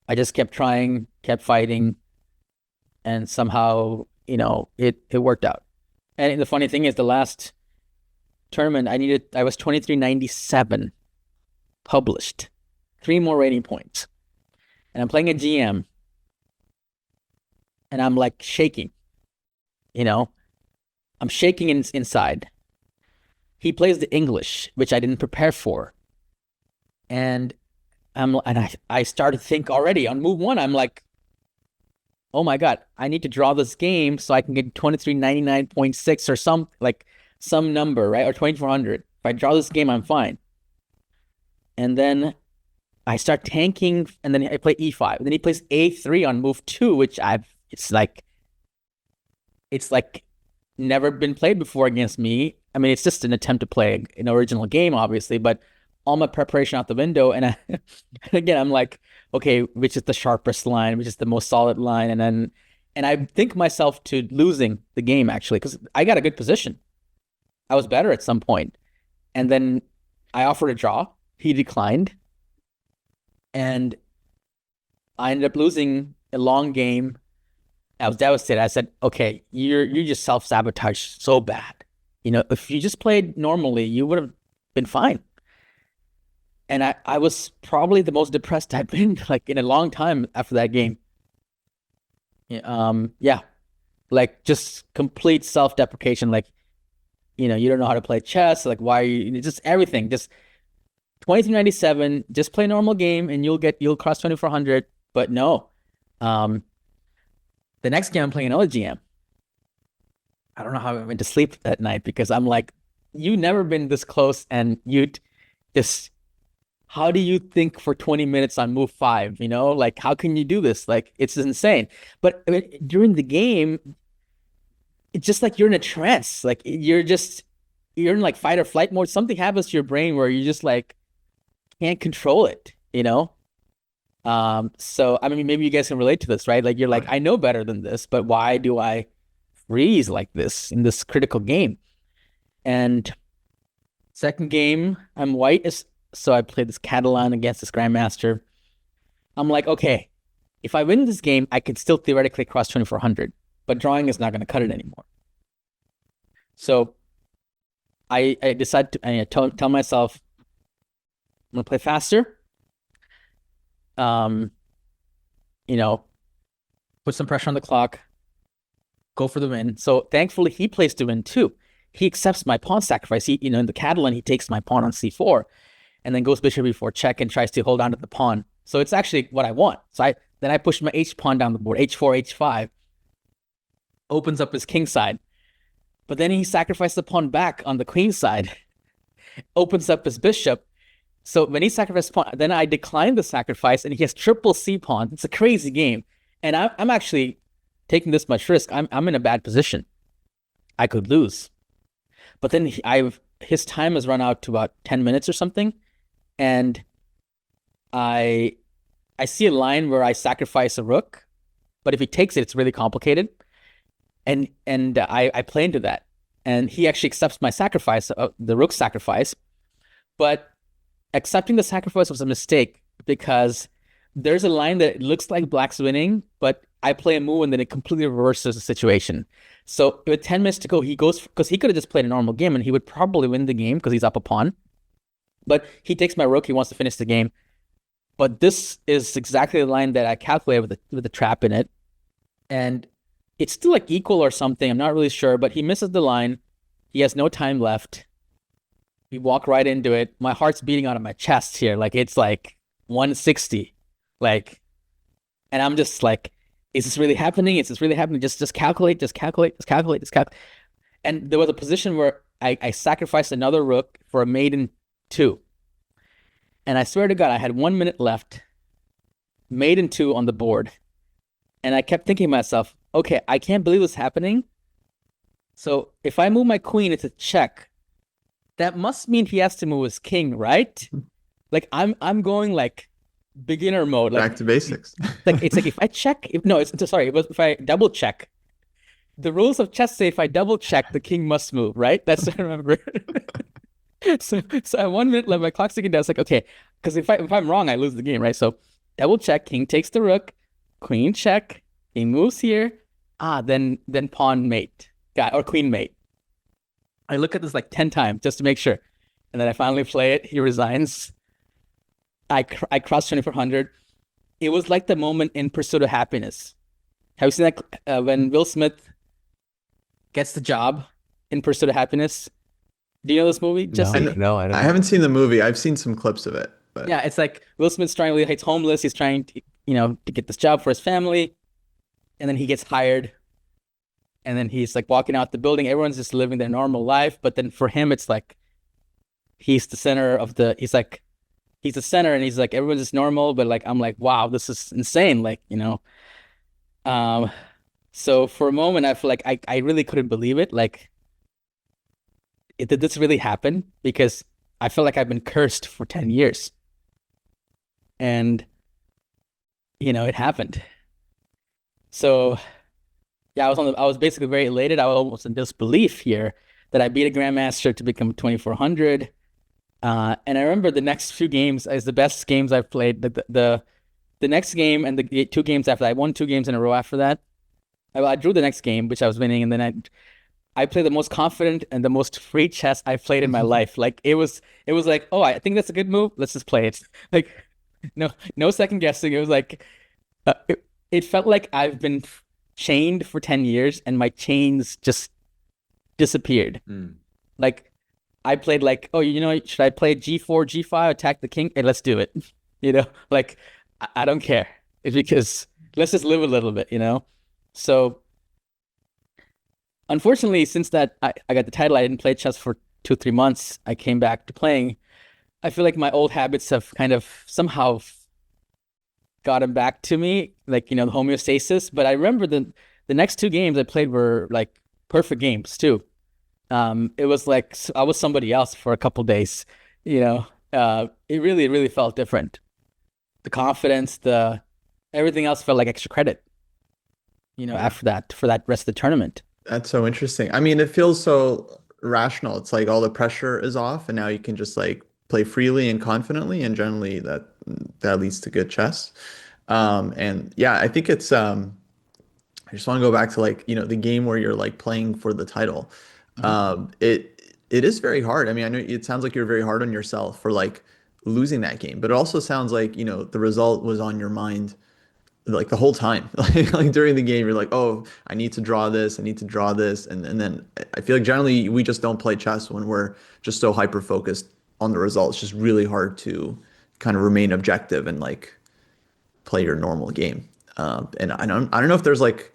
I just kept trying, kept fighting, and somehow, it worked out. And the funny thing is, the last tournament I was 2397 published, 3 more rating points, and I'm playing a GM, and I'm like shaking, I'm shaking inside. He plays the English, which I didn't prepare for, and I started to think already on move 1. I'm like, oh my God, I need to draw this game so I can get 2399.6 or some number, right? Or 2400. If I draw this game, I'm fine. And then I start tanking, and then I play e5. And then he plays a3 on move 2, which it's like never been played before against me. I mean, it's just an attempt to play an original game, obviously, but all my preparation out the window. And again, I'm like, okay, which is the sharpest line, which is the most solid line? And I think myself to losing the game, actually, because I got a good position. I was better at some point. And then I offered a draw. He declined. And I ended up losing a long game. I was devastated. I said, okay, you just self-sabotage so bad. If you just played normally, you would have been fine. And I was probably the most depressed I've been like in a long time after that game. Yeah, like just complete self-deprecation. Like, you don't know how to play chess. Like, why are you just everything? Just 2397. Just play normal game, and you'll cross 2400. But no, the next game I'm playing another GM. I don't know how I went to sleep that night because I'm like, you've never been this close, and you just. How do you think for 20 minutes on move 5? Like, how can you do this? Like, it's insane. But I mean, during the game, it's just like you're in a trance. Like, you're in like fight or flight mode. Something happens to your brain where you just like can't control it, So, I mean, maybe you guys can relate to this, right? Like, you're like, I know better than this, but why do I freeze like this in this critical game? And second game, I'm white. So I played this Catalan against this Grandmaster. I'm like, okay, if I win this game, I can still theoretically cross 2400, but drawing is not going to cut it anymore. So I decided to tell myself, I'm going to play faster. Put some pressure on the clock, go for the win. So thankfully, he plays to win too. He accepts my pawn sacrifice. In the Catalan, he takes my pawn on c4. And then goes bishop b4 check and tries to hold on to the pawn. So it's actually what I want. So I push my h pawn down the board, h4, h5, opens up his king side. But then he sacrificed the pawn back on the queen side, opens up his bishop. So when he sacrificed pawn, then I decline the sacrifice, and he has triple c pawn. It's a crazy game. And I'm actually taking this much risk. I'm in a bad position. I could lose. But then his time has run out to about 10 minutes or something. And I see a line where I sacrifice a rook, but if he takes it, it's really complicated. And I play into that. And he actually accepts my sacrifice, the rook sacrifice. But accepting the sacrifice was a mistake because there's a line that looks like black's winning, but I play a move and then it completely reverses the situation. So with 10 minutes to go, he goes, because he could have just played a normal game and he would probably win the game because he's up a pawn. But he takes my rook, he wants to finish the game. But this is exactly the line that I calculated with the trap in it. And it's still like equal or something, I'm not really sure, but he misses the line. He has no time left. We walk right into it. My heart's beating out of my chest here. Like, it's like 160. Like, and I'm just like, is this really happening? Is this really happening? Just calculate, just calculate, just calculate, just calculate. And there was a position where I sacrificed another rook for a mate in 2. And I swear to God, I had 1 minute left, mate in 2 on the board. And I kept thinking to myself, okay, I can't believe this is happening. So if I move my queen, it's a check. That must mean he has to move his king, right? Like I'm going like beginner mode. Like Back to basics. it's like if I check, if no, it's sorry, if I double check. The rules of chess say if I double check, the king must move, right? That's what I remember. So at 1 minute left, my clock's ticking down. It's like, okay, because if I'm wrong, I lose the game, right? So double check, king takes the rook, queen check, king moves here. Then pawn mate, guy or queen mate. I look at this like 10 times just to make sure. And then I finally play it. He resigns. I crossed 2400. It was like the moment in Pursuit of Happiness. Have you seen that when Will Smith gets the job in Pursuit of Happiness? Do you know this movie, Jesse? No, I don't I know. haven't seen the movie. I've seen some clips of it, but Yeah, it's like Will Smith's trying really, he's homeless. He's trying to, to get this job for his family. And then he gets hired. And then he's like walking out the building. Everyone's just living their normal life. But then for him, it's like he's the center of he's the center and he's like, everyone's just normal. But like, I'm like, wow, this is insane. Like, so for a moment, I feel like I really couldn't believe it. Like, did this really happen? Because I feel like I've been cursed for 10 years. And, it happened. So, yeah, I was basically very elated. I was almost in disbelief here that I beat a grandmaster to become 2400. And I remember the next few games as the best games I've played. The next game and the 2 games after that, I won 2 games in a row after that. I drew the next game, which I was winning, and then I played the most confident and the most free chess I've played in my life. Like it was like, oh, I think that's a good move. Let's just play it. Like no second guessing. It was like it felt like I've been chained for 10 years and my chains just disappeared. Like I played like, oh, should I play G4, G5, attack the king? Hey, let's do it. Like I don't care. It's because let's just live a little bit, So unfortunately, since that I got the title, I didn't play chess for 2-3 months. I came back to playing. I feel like my old habits have kind of somehow gotten back to me, like, the homeostasis. But I remember the next 2 games I played were like perfect games too. It was like I was somebody else for a couple days, it really, really felt different. The confidence, everything else felt like extra credit, after that, for that rest of the tournament. that's so interesting. I mean, it feels so rational. It's like all the pressure is off, and now you can just like play freely and confidently, and generally that leads to good chess. And yeah, I think it's I just want to go back to like, the game where you're like playing for the title. It is very hard. I mean, I know it sounds like you're very hard on yourself for like losing that game, but it also sounds like, the result was on your mind like the whole time. Like during the game, you're like, oh, I need to draw this, I need to draw this. And then I feel like generally we just don't play chess when we're just so hyper focused on the result. It's just really hard to kind of remain objective and like play your normal game. And I don't know if there's like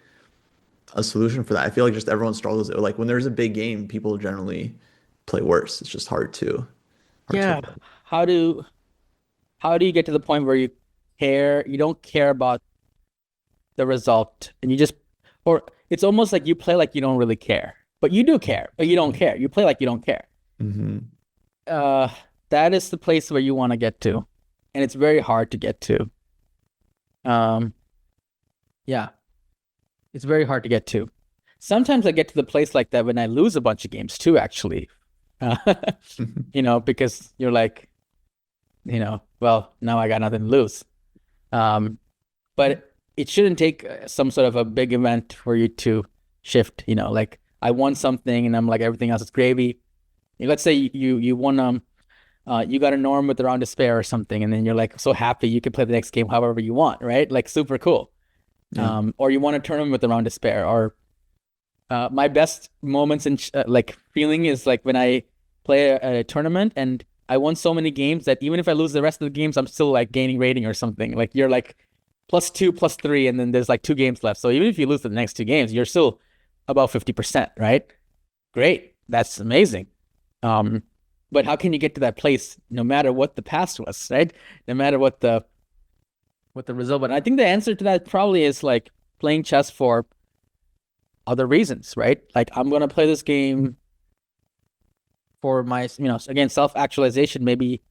a solution for that. I feel like just everyone struggles. Like when there's a big game, people generally play worse. It's just hard to Yeah. How do you get to the point where you don't care about the result and or it's almost like you play like you don't really care, but you do care, but you don't care. You play like you don't care. hmm That is the place where you want to get to, and it's very hard to get to. Yeah, it's very hard to get to. Sometimes I get to the place like that when I lose a bunch of games too, actually. Uh, because you're like, well, now I got nothing to lose. But it shouldn't take some sort of a big event for you to shift, like I won something and I'm like, everything else is gravy. Let's say you won, you got a norm with the round of spare or something, and then you're like so happy you can play the next game however you want, right? Like super cool. Yeah. Or you want a tournament with the round of spare, or my best moments in like feeling is like when I play a tournament and I won so many games that even if I lose the rest of the games, I'm still like gaining rating or something. Like you're like +2, +3, and then there's like 2 games left. So even if you lose the next 2 games, you're still about 50%, right? Great. That's amazing. But how can you get to that place no matter what the past was, right? No matter what the result. But I think the answer to that probably is like playing chess for other reasons, right? Like I'm gonna play this game for my, again, self-actualization. Maybe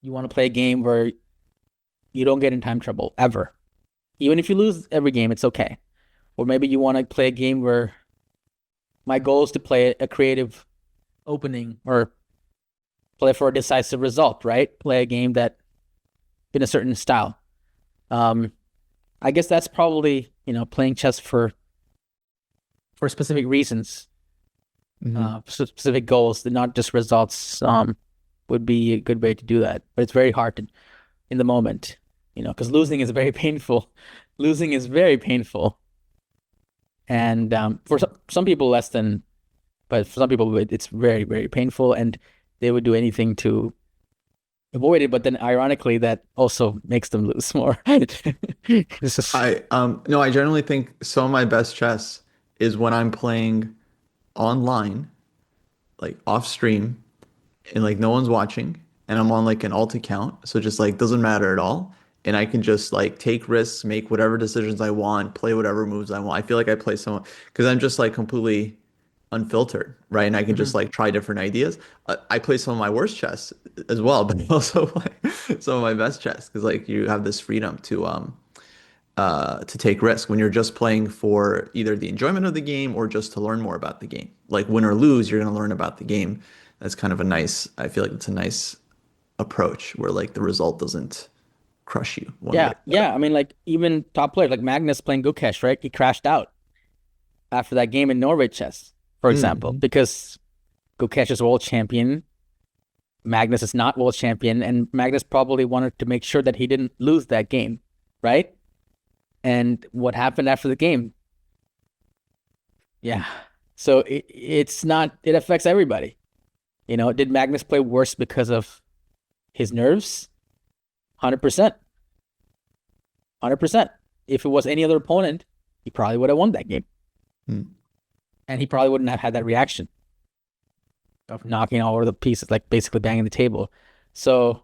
you want to play a game where you don't get in time trouble ever. Even if you lose every game, it's okay. Or maybe you want to play a game where my goal is to play a creative opening or play for a decisive result, right? Play a game that in a certain style. I guess that's probably, playing chess for specific reasons, specific goals, not just results, would be a good way to do that. But it's very hard in the moment, because losing is very painful. Losing is very painful. And for some people but for some people it's very, very painful, and they would do anything to avoid it. But then ironically, that also makes them lose more. It's just, No, I generally think some of my best chess is when I'm playing online, like off stream, and like no one's watching, and I'm on like an alt account, so just like doesn't matter at all. And I can just like take risks, make whatever decisions I want, play whatever moves I want. I feel like I play some because I'm just like completely unfiltered, right? And I can just Mhm. like try different ideas. I play some of my worst chess as well, but also play some of my best chess because like you have this freedom to take risks when you're just playing for either the enjoyment of the game or just to learn more about the game. Like win or lose, you're going to learn about the game. That's kind of a nice, I feel like it's a nice approach where like the result doesn't crush you one way yeah, or the other. yeah. I mean, like even top players like Magnus playing Gukesh, right? He crashed out after that game in Norway chess, for example, Mm-hmm. because Gukesh is world champion. Magnus is not world champion, and Magnus probably wanted to make sure that he didn't lose that game, right? And what happened after the game? Yeah. So it's not, it affects everybody. Did Magnus play worse because of his nerves? 100%. 100%. If it was any other opponent, he probably would have won that game. And he probably wouldn't have had that reaction of knocking all over the pieces, like basically banging the table. So,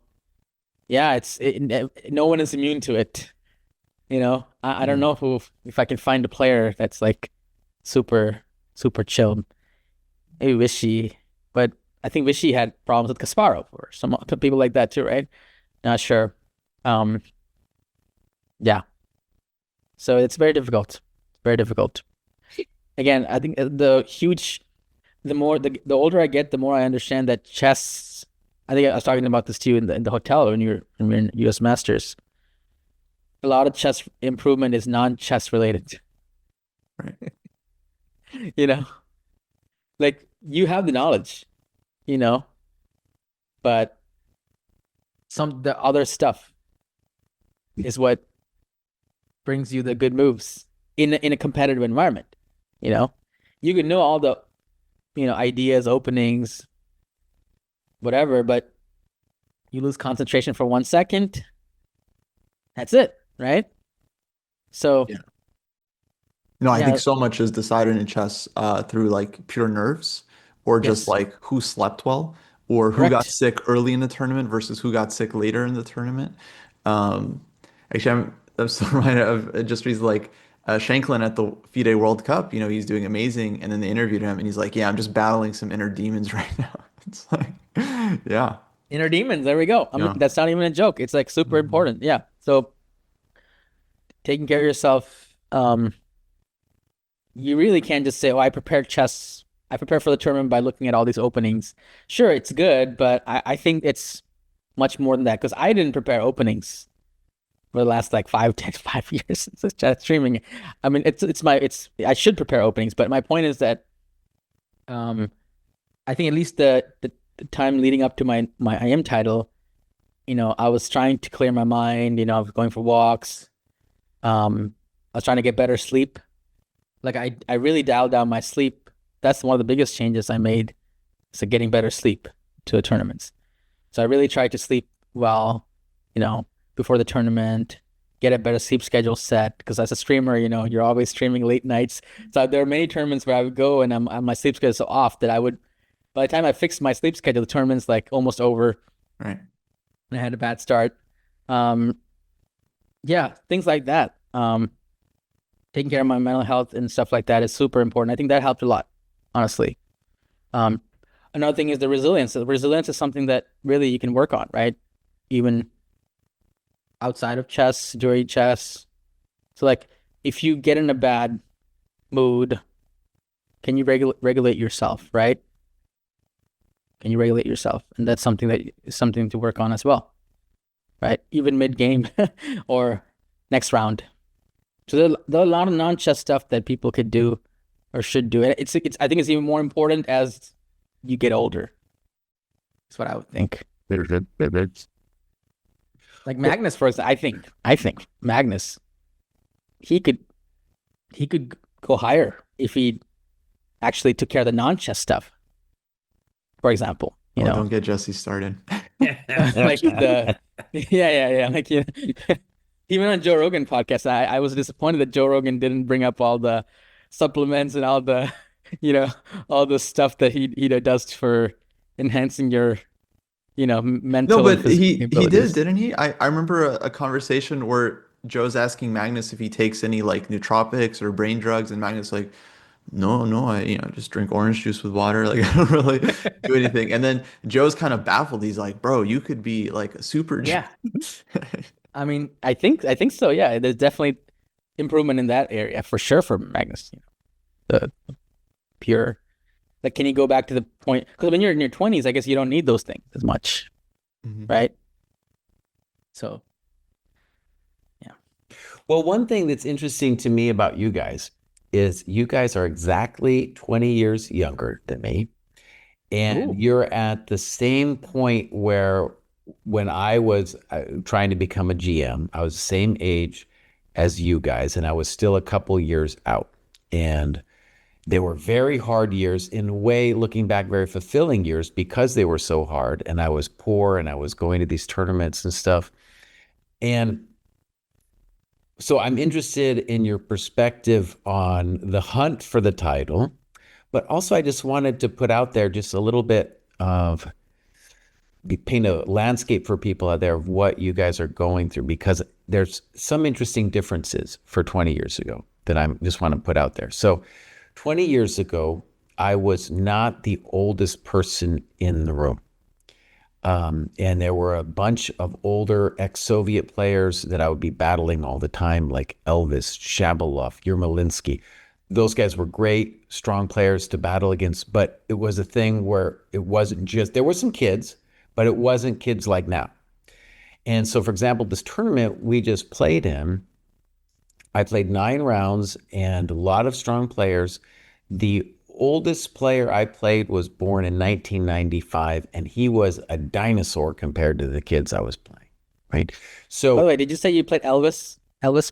yeah, no one is immune to it. I don't Mm. know if I can find a player that's like super, super chill. Maybe Vishy, but I think Vishy had problems with Kasparov or some people like that too, right? Not sure. Um, yeah. So it's very difficult. Very difficult. Again, I think the older I get, the more I understand that chess. I think I was talking about this to you in the hotel when we were in U.S. Masters. A lot of chess improvement is non-chess related. Right. You know, like you have the knowledge, you know, but the other stuff is what brings you the good moves in a competitive environment. You know, you can know all the ideas, openings, whatever, but you lose concentration for 1 second. That's it, right? So Yeah. No, I think yeah, so much is decided in chess through like pure nerves or just yes, like who slept well or who got correct. sick early in the tournament versus who got sick later in the tournament. Um, actually, I'm still reminded of just he's like Shanklin at the FIDE World Cup. He's doing amazing. And then they interviewed him and he's like, yeah, I'm just battling some inner demons right now. It's like, yeah, Inner demons. There we go. I mean, yeah. that's not even a joke. It's like super Mhm. important. Yeah. So taking care of yourself, you really can't just say, "Oh, I prepared chess. I prepare for the tournament by looking at all these openings." Sure, it's good, but I think it's much more than that because I didn't prepare openings for the last like 5 years since chat streaming. I mean, I should prepare openings, but my point is that um, I think at least the time leading up to my IM title, I was trying to clear my mind. I was going for walks. I was trying to get better sleep. Like I really dialed down my sleep. That's one of the biggest changes I made. So getting better sleep to the tournaments. So I really tried to sleep well, you know, before the tournament, get a better sleep schedule set. Because as a streamer, you're always streaming late nights. So there are many tournaments where I would go and my sleep schedule is so off that by the time I fixed my sleep schedule, the tournament's like almost over Right. and I had a bad start. Um, yeah, things like that. Taking care of my mental health and stuff like that is super important. I think that helped a lot, honestly. Um, Another thing is the resilience. The resilience is something that really you can work on, right? Even outside of chess, during chess. So like if you get in a bad mood, can you regulate yourself, right? Can you regulate yourself? And that's something that is something to work on as well, right? Even mid game or next round. So there are a lot of non-chess stuff that people could do or should do. And it's I think it's even more important as you get older. That's what I would think. Like Magnus, for example, I think Magnus, he could go higher if he actually took care of the non-chess stuff, for example, Oh, don't get Jesse started. like the yeah like even on Joe Rogan podcast, I was disappointed that Joe Rogan didn't bring up all the supplements and all the you know all the stuff that he does for enhancing your No, mental and but physical he did, capabilities. didn't he? I remember a conversation where Joe's asking Magnus if he takes any like nootropics or brain drugs, and Magnus like, no, no, I just drink orange juice with water. Like I don't really do anything. And then Joe's kind of baffled. He's like, bro, you could be like a super. Yeah, I mean, I think so. Yeah, there's definitely improvement in that area for sure for Magnus. The pure. Like, can you go back to the point? Because when you're in your 20s, I guess you don't need those things as much, Mhm. right? So, yeah. Well, one thing that's interesting to me about you guys is you guys are exactly 20 years younger than me. And Ooh. you're at the same point where when I was trying to become a GM, I was the same age as you guys, and I was still a couple years out. And they were very hard years, in a way, looking back, very fulfilling years because they were so hard. And I was poor and I was going to these tournaments and stuff. And so I'm interested in your perspective on the hunt for the title, but also I just wanted to put out there just a little bit of paint a landscape for people out there of what you guys are going through, because there's some interesting differences for 20 years ago that I just want to put out there. So 20 years ago, I was not the oldest person in the room. And there were a bunch of older ex-Soviet players that I would be battling all the time, like Elvis, Shabalov, Yermolinsky. Those guys were great, strong players to battle against, but it was a thing where it wasn't just, there were some kids, but it wasn't kids like now. And so, for example, this tournament we just played in, I played 9 rounds and a lot of strong players. The oldest player I played was born in 1995, and he was a dinosaur compared to the kids I was playing, right? By the So way, did you say you played Elvis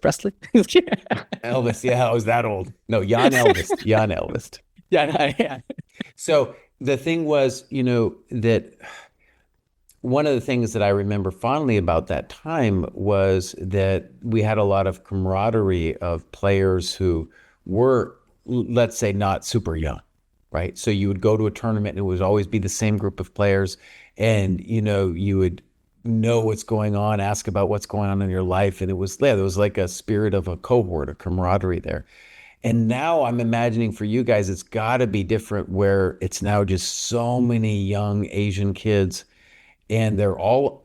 Presley? Elvis, yeah, I was that old. No, Jan Elvis, Jan Elvis. Yeah, no, yeah. So the thing was, that one of the things that I remember fondly about that time was that we had a lot of camaraderie of players who were, let's say, not super young, right? So you would go to a tournament and it would always be the same group of players, and you would know what's going on, ask about what's going on in your life, and it was there. There was like a spirit of a cohort, a camaraderie there. And now I'm imagining for you guys, it's got to be different where it's now just so many young Asian kids, and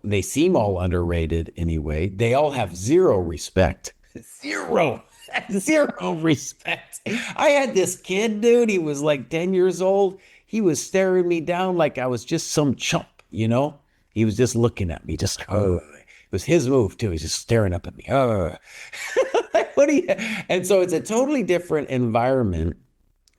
they seem all underrated anyway. They all have zero respect. Zero. Zero respect. I had this kid, dude. He was like 10 years old. He was staring me down like I was just some chump. He was just looking at me, just, oh. It was his move, too. He's just staring up at me. Oh. What do you? And so it's a totally different environment.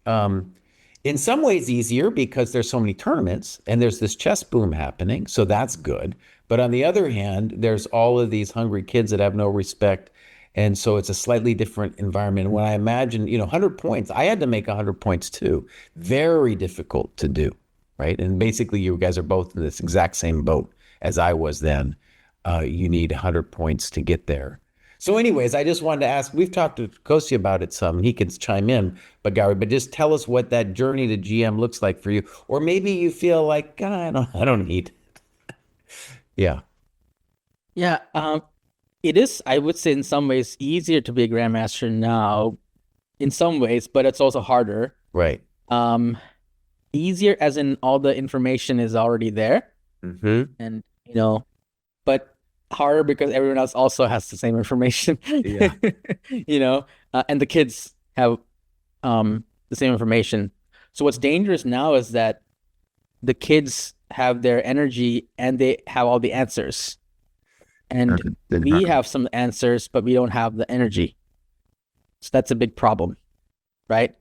Um, in some ways easier because there's so many tournaments and there's this chess boom happening. So that's good. But on the other hand, there's all of these hungry kids that have no respect. And so it's a slightly different environment. And when I imagine, 100 points, I had to make 100 points too. Very difficult to do, right? And basically, you guys are both in this exact same boat as I was then. You need 100 points to get there. So anyways, I just wanted to ask, we've talked to Kostya about it some, he can chime in, but Gauri, but just tell us what that journey to GM looks like for you. Or maybe you feel like, God, I don't need. Yeah. Yeah, it is, I would say, in some ways easier to be a grandmaster now, in some ways, but it's also harder. Right. Um, Easier as in all the information is already there, Mm-hmm. and but harder because everyone else also has the same information. Yeah. And the kids have the same information. So what's dangerous now is that the kids have their energy and they have all the answers. And we have some answers, but we don't have the energy. So that's a big problem, right?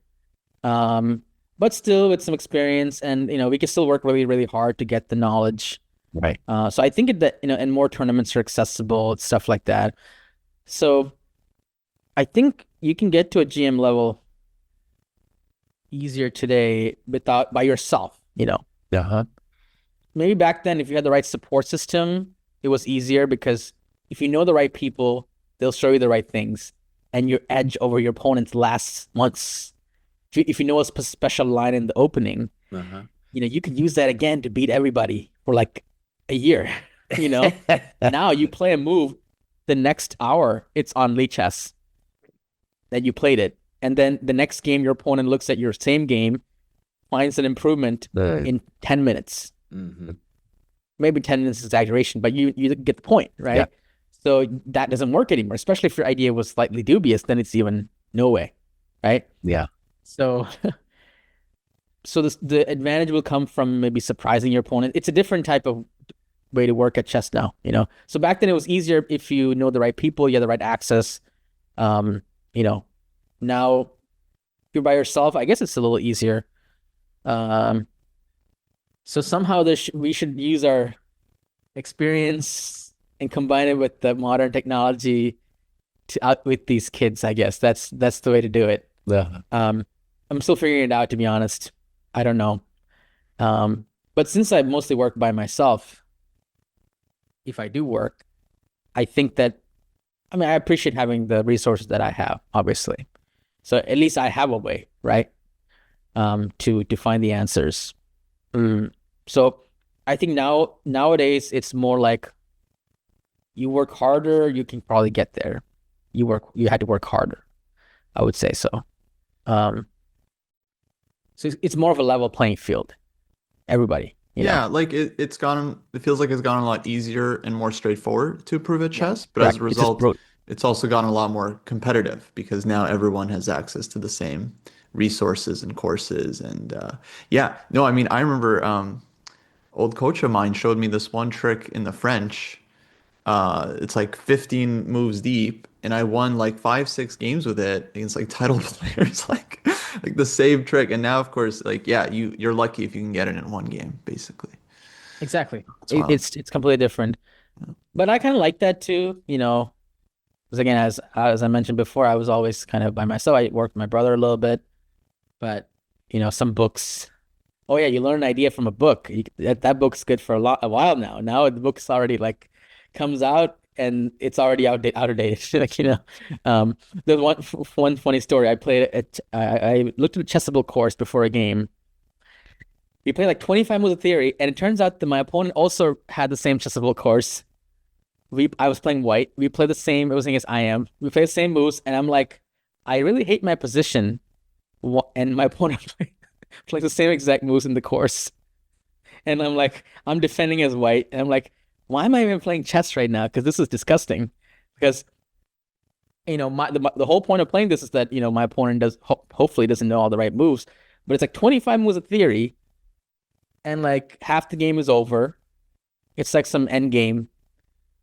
But still with some experience and, we can still work really, really hard to get the knowledge. Right. So I think that, and more tournaments are accessible, stuff like that. So I think you can get to a GM level easier today by yourself, Uh-huh. Maybe back then, if you had the right support system, it was easier because if you know the right people, they'll show you the right things and your edge over your opponents lasts months. If you know a special line in the opening, Uh-huh. you could use that again to beat everybody for like a year, Now you play a move, the next hour, it's on lichess that you played it. And then the next game, your opponent looks at your same game, finds an improvement in 10 minutes. Mm-hmm. Maybe 10 minutes is exaggeration, but you get the point, right? Yeah. So that doesn't work anymore, especially if your idea was slightly dubious, then it's even no way, right? Yeah. So the advantage will come from maybe surprising your opponent. It's a different type of way to work at chess now, So back then it was easier if you know the right people, you have the right access. Now if you're by yourself, I guess it's a little easier. So somehow we should use our experience and combine it with the modern technology to outwit these kids, I guess. That's the way to do it. Yeah. I'm still figuring it out, to be honest. I don't know. But since I mostly work by myself, if I do work, I think that, I appreciate having the resources that I have, obviously. So at least I have a way, right? To find the answers. So I think nowadays it's more like you work harder, you can probably get there. You had to work harder, I would say so. So it's more of a level playing field. Everybody, Yeah, like it feels like it's gotten a lot easier and more straightforward to improve at chess, but as a result, it's also gotten a lot more competitive because now everyone has access to the same resources and courses. And I remember old coach of mine showed me this one trick in the French. It's like 15 moves deep, and I won like 5, 6 games with it against like title players, like the same trick. And now, of course, like you're lucky if you can get it in one game, basically. Exactly. Wild. It's completely different. But I kind of like that too, because again, as I mentioned before, I was always kind of by myself. I worked with my brother a little bit, but some books. Oh yeah, you learn an idea from a book. That book's good for a while now. Now the book's already like comes out and it's already out of date. Like there's one funny story. I looked at a chessable course before a game. We played like 25 moves of theory, and it turns out that my opponent also had the same chessable course. I was playing white. We played the same. It was against IM. We played the same moves, and I'm like, I really hate my position, and my opponent plays the same exact moves in the course. And I'm like, I'm defending as white. And I'm like, why am I even playing chess right now? Because this is disgusting. Because, the whole point of playing this is that, my opponent hopefully doesn't know all the right moves. But it's like 25 moves of theory. And like half the game is over. It's like some end game.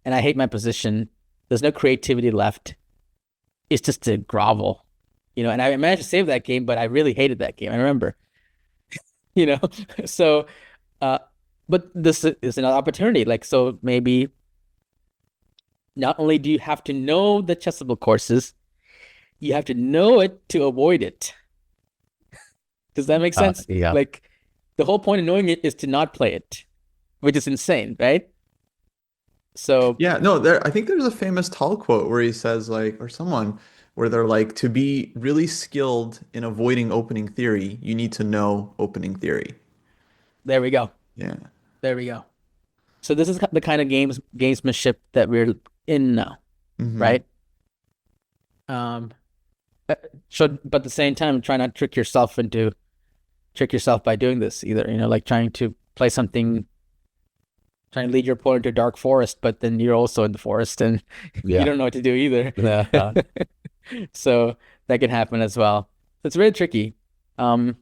And I hate my position. There's no creativity left. It's just a grovel. And I managed to save that game, but I really hated that game. I remember. So but this is another opportunity. Like, so maybe not only do you have to know the chessable courses, you have to know it to avoid it. Does that make sense? Yeah. Like, the whole point of knowing it is to not play it, which is insane, right? So yeah, no, I think there's a famous Tal quote where he says like, or someone where they're like, to be really skilled in avoiding opening theory, you need to know opening theory. there we go. Yeah. There we go. So this is the kind of gamesmanship that we're in now, right? But at the same time, try not to trick yourself by doing this either. Like trying to trying to lead your opponent to a dark forest, but then you're also in the forest and you don't know what to do either. Yeah. So that can happen as well. So it's really tricky. Another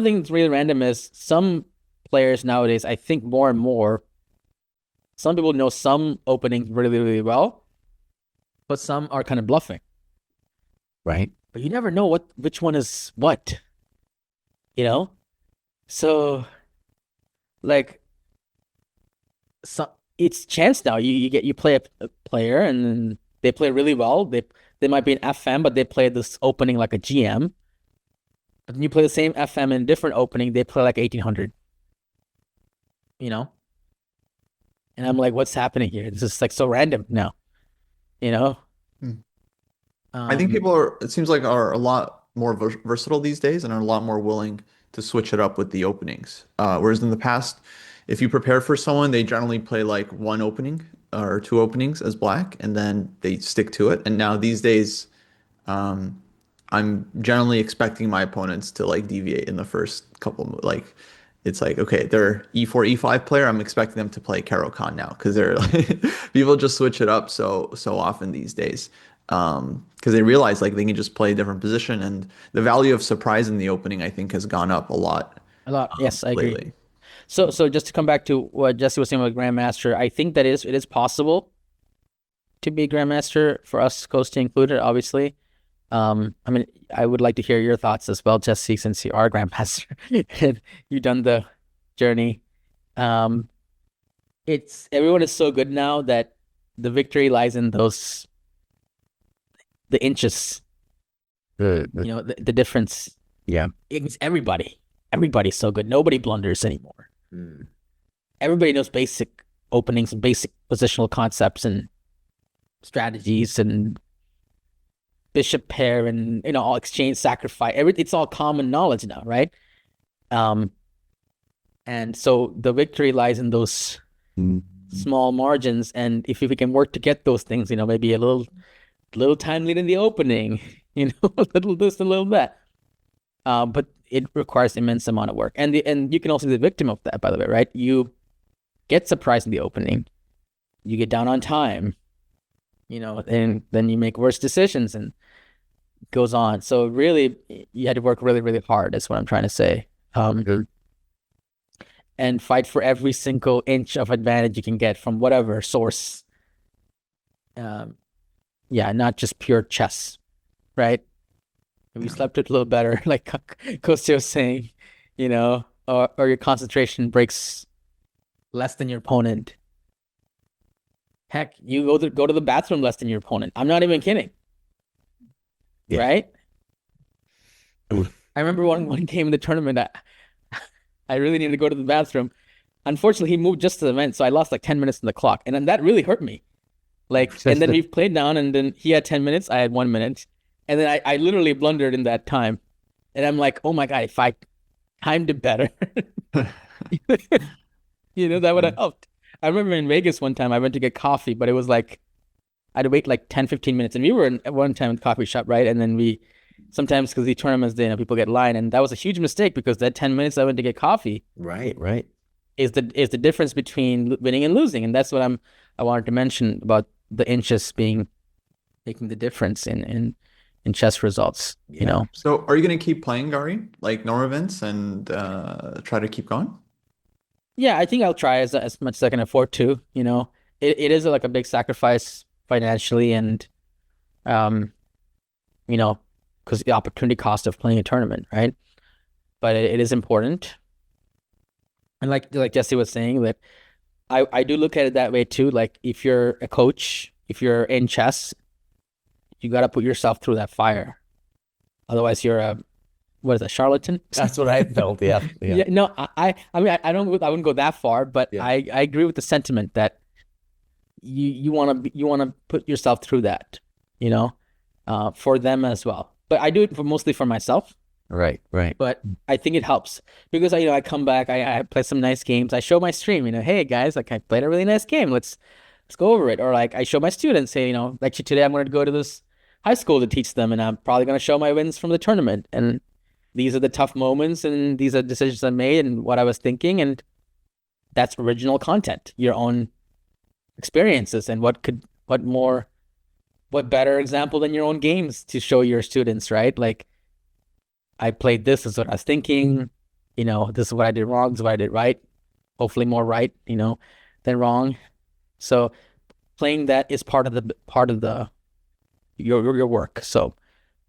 thing that's really random is some players nowadays, I think more and more, some people know some openings really, really well, but some are kind of bluffing. Right. But you never know which one is what, you know? So like it's chance now. You play a player and then they play really well. They might be an FM, but they play this opening like a GM. But then you play the same FM in a different opening, they play like 1800. You know? And I'm like, what's happening here? This is like so random now, you know? I think it seems like are a lot more versatile these days and are a lot more willing to switch it up with the openings. Whereas in the past, if you prepare for someone, they generally play like one opening or two openings as black, and then they stick to it. And now these days, um, I'm generally expecting my opponents to like deviate in the first couple. Like, it's like, okay, they're E4, E5 player. I'm expecting them to play Caro Kann now because they're like, people just switch it up so often these days. Because they realize like they can just play a different position, and the value of surprise in the opening, I think, has gone up a lot A lot. Yes, I agree. lately. So just to come back to what Jesse was saying about Grandmaster, I think that it is possible to be a Grandmaster for us, Kostya included, obviously. I mean, I would like to hear your thoughts as well, Jesse, since you are a Grandmaster and you've done the journey. Everyone is so good now that the victory lies in the inches, the difference. Yeah. It's everybody. Everybody's so good. Nobody blunders anymore. Everybody knows basic openings and basic positional concepts and strategies and bishop pair and all exchange sacrifice. It's all common knowledge now, right? And so the victory lies in those small margins, and if we can work to get those things, maybe a little time lead in the opening, a little this, a little that. But it requires immense amount of work, and you can also be the victim of that, by the way, right? You get surprised in the opening, you get down on time, and then you make worse decisions, and it goes on. So really, you had to work really, really hard. That's what I'm trying to say. And fight for every single inch of advantage you can get from whatever source. Not just pure chess, right? If you slept it a little better, like Kostya was saying, or your concentration breaks less than your opponent. Heck, you go to the bathroom less than your opponent. I'm not even kidding. Yeah. Right? I remember one game in the tournament, I really needed to go to the bathroom. Unfortunately, he moved just to the event, so I lost like 10 minutes on the clock. And then that really hurt me. And then we played down, and then he had 10 minutes, I had 1 minute. And then I literally blundered in that time. And I'm like, oh my God, if I timed it better, that would have helped. I remember in Vegas one time, I went to get coffee, but it was like, I had to wait like 10, 15 minutes. And we were at one time in the coffee shop, right? And then sometimes because the tournaments, people get line. And that was a huge mistake because that 10 minutes I went to get coffee. Right. Is the difference between winning and losing. And that's what I wanted to mention about the inches making the difference in chess results, So are you going to keep playing Gauri, like normal events, and try to keep going? Yeah, I think I'll try as much as I can afford to. It is like a big sacrifice financially, and because the opportunity cost of playing a tournament, right? But it is important. And like Jesse was saying, that I do look at it that way too. Like if you're a coach, if you're in chess, you got to put yourself through that fire. Otherwise, you're a charlatan? That's what I felt. Yeah. No, I mean, I wouldn't go that far, but Yeah. I agree with the sentiment that you want to put yourself through that, for them as well. But I do it mostly for myself. Right. But I think it helps because I come back, I play some nice games. I show my stream, hey guys, like I played a really nice game. Let's go over it. Or like I show my students, say, actually today I'm going to go to this high school to teach them, and I'm probably going to show my wins from the tournament. And these are the tough moments, and these are decisions I made, and what I was thinking, and that's original content, your own experiences, and what better example than your own games to show your students, right? Like, I played this, this is what I was thinking, this is what I did wrong, this is what I did right, hopefully more right, than wrong. So playing that is part of the your work. So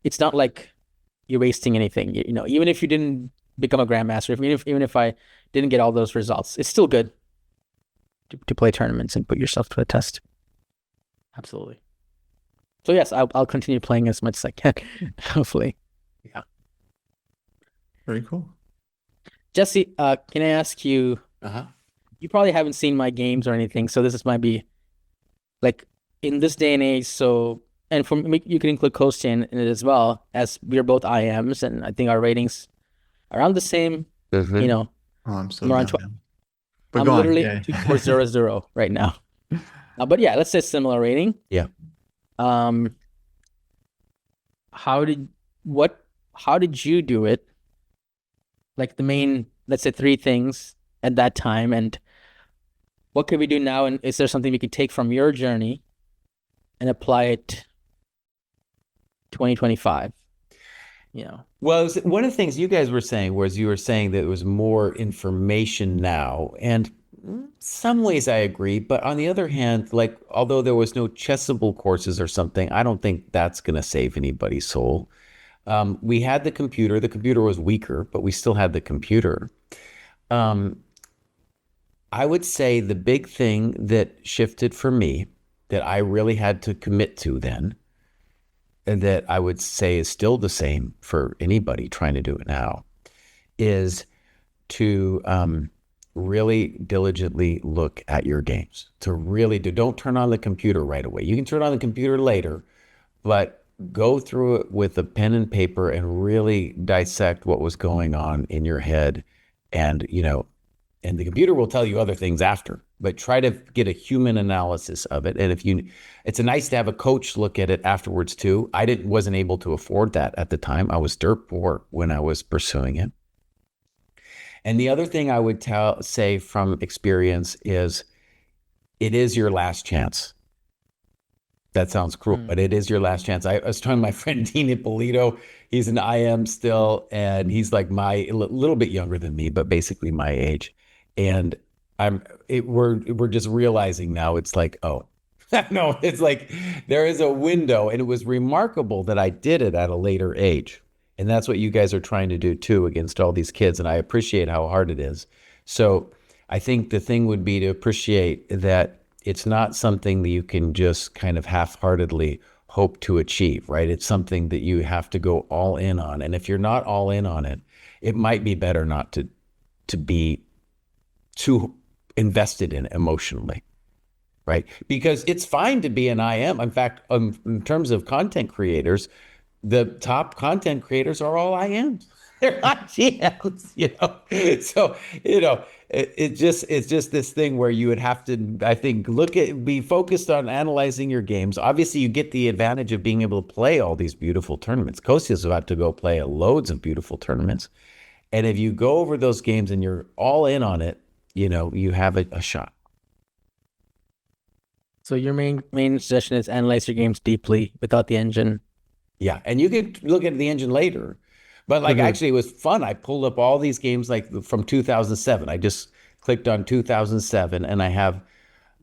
it's not like you're wasting anything. Even if you didn't become a grandmaster, even if I didn't get all those results, it's still good to play tournaments and put yourself to a test. Absolutely. So yes, I'll continue playing as much as I can. Hopefully. Yeah. Very cool. Jesse, can I ask you? You probably haven't seen my games or anything, so this might be like in this day and age. So, and for me, you can include Kostya in it as well, as we're both IMs, and I think our ratings around the same. Mhm. Oh, I'm so I'm around down 12. now. But I'm go on. literally Yeah. 2400 right now. But yeah, let's say similar rating. Yeah. How did you do it? Like the main, let's say 3 things at that time, and what could we do now? And is there something we could take from your journey and apply it 2025? Well, one of the things you guys were saying was you were saying that it was more information now. And in some ways I agree. But on the other hand, like, although there was no chessable courses or something, I don't think that's going to save anybody's soul. We had the computer. The computer was weaker, but we still had the computer. I would say the big thing that shifted for me that I really had to commit to then, and that I would say is still the same for anybody trying to do it now, is to really diligently look at your games. To really don't turn on the computer right away. You can turn on the computer later, but go through it with a pen and paper and really dissect what was going on in your head. And, and the computer will tell you other things after, but try to get a human analysis of it. And it's nice to have a coach look at it afterwards too. I wasn't able to afford that at the time. I was dirt poor when I was pursuing it. And the other thing I would say from experience is it is your last chance. That sounds cruel, but it is your last chance. I was talking to my friend Dean Ippolito. He's an IM still, and he's like a little bit younger than me, but basically my age. And we're just realizing now it's like, oh, no, it's like there is a window, and it was remarkable that I did it at a later age. And that's what you guys are trying to do too against all these kids. And I appreciate how hard it is. So I think the thing would be to appreciate that it's not something that you can just kind of half-heartedly hope to achieve, right? It's something that you have to go all in on. And if you're not all in on it, it might be better not to be too invested in emotionally, right? Because it's fine to be an IM. In fact, in terms of content creators, the top content creators are all IMs. They're not GMs, So, it's just this thing where you would have to, I think, be focused on analyzing your games. Obviously, you get the advantage of being able to play all these beautiful tournaments. Kostya's about to go play loads of beautiful tournaments. And if you go over those games and you're all in on it, you have a shot. So your main suggestion is analyze your games deeply without the engine. Yeah, and you can look at the engine later. But actually, it was fun. I pulled up all these games like from 2007. I just clicked on 2007, and I have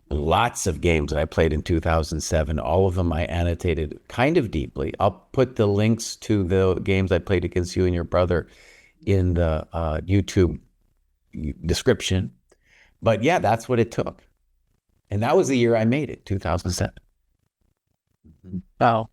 lots of games that I played in 2007. All of them I annotated kind of deeply. I'll put the links to the games I played against you and your brother in the YouTube description. But yeah, that's what it took. And that was the year I made it, 2007. Wow.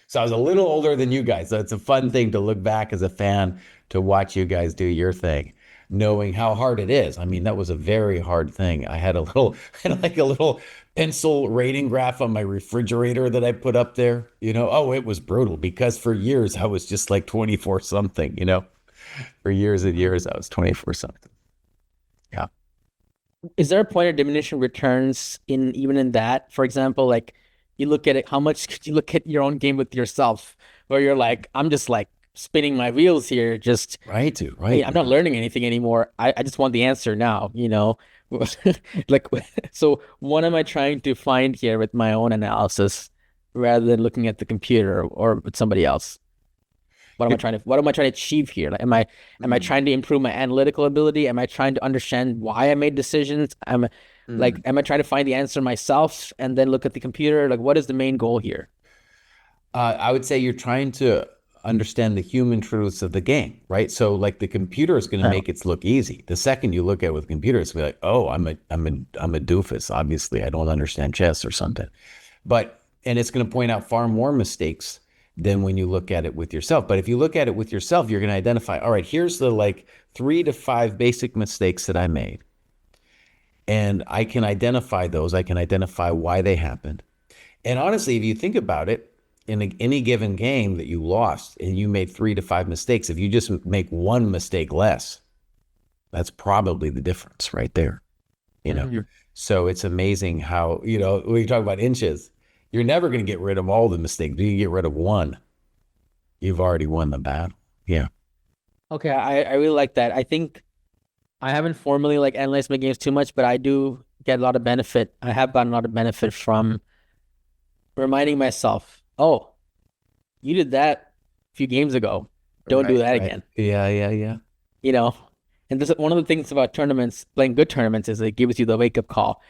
So I was a little older than you guys. So it's a fun thing to look back as a fan to watch you guys do your thing, knowing how hard it is. I mean, that was a very hard thing. I had a little pencil rating graph on my refrigerator that I put up there. Oh, it was brutal because for years I was just like 24 something, For years and years I was 24 something. Yeah. Is there a point of diminishing returns even in that? For example, like you look at it, how much could you look at your own game with yourself where you're like, I'm just like spinning my wheels here. Just Right, I'm not learning anything anymore. I just want the answer now, you know? Like, so what am I trying to find here with my own analysis rather than looking at the computer or with somebody else? What am I trying to achieve here? Like, am I trying to improve my analytical ability? Am I trying to understand why I made decisions? Am I trying to find the answer myself and then look at the computer? Like, what is the main goal here? I would say you're trying to understand the human truths of the game, right? So like the computer is going to make it look easy. The second you look at it with computer, it's gonna be like, oh, I'm a doofus. Obviously, I don't understand chess or something. And it's going to point out far more mistakes than when you look at it with yourself. But if you look at it with yourself, you're going to identify, all right, here's the like 3 to 5 basic mistakes that I made. And I can identify those. I can identify why they happened. And honestly, if you think about it, in any given game that you lost and you made 3 to 5 mistakes, if you just make one mistake less, that's probably the difference right there. You know, so it's amazing how, you know, when you talk about inches, you're never going to get rid of all the mistakes. You get rid of one, you've already won the battle. Yeah. Okay, I really like that. I think I haven't formally like analyzed my games too much, but I do get a lot of benefit. I have gotten a lot of benefit from reminding myself, oh, you did that a few games ago. Don't do that again. Yeah. You know, and this one of the things about tournaments, playing good tournaments, is it gives you the wake up call.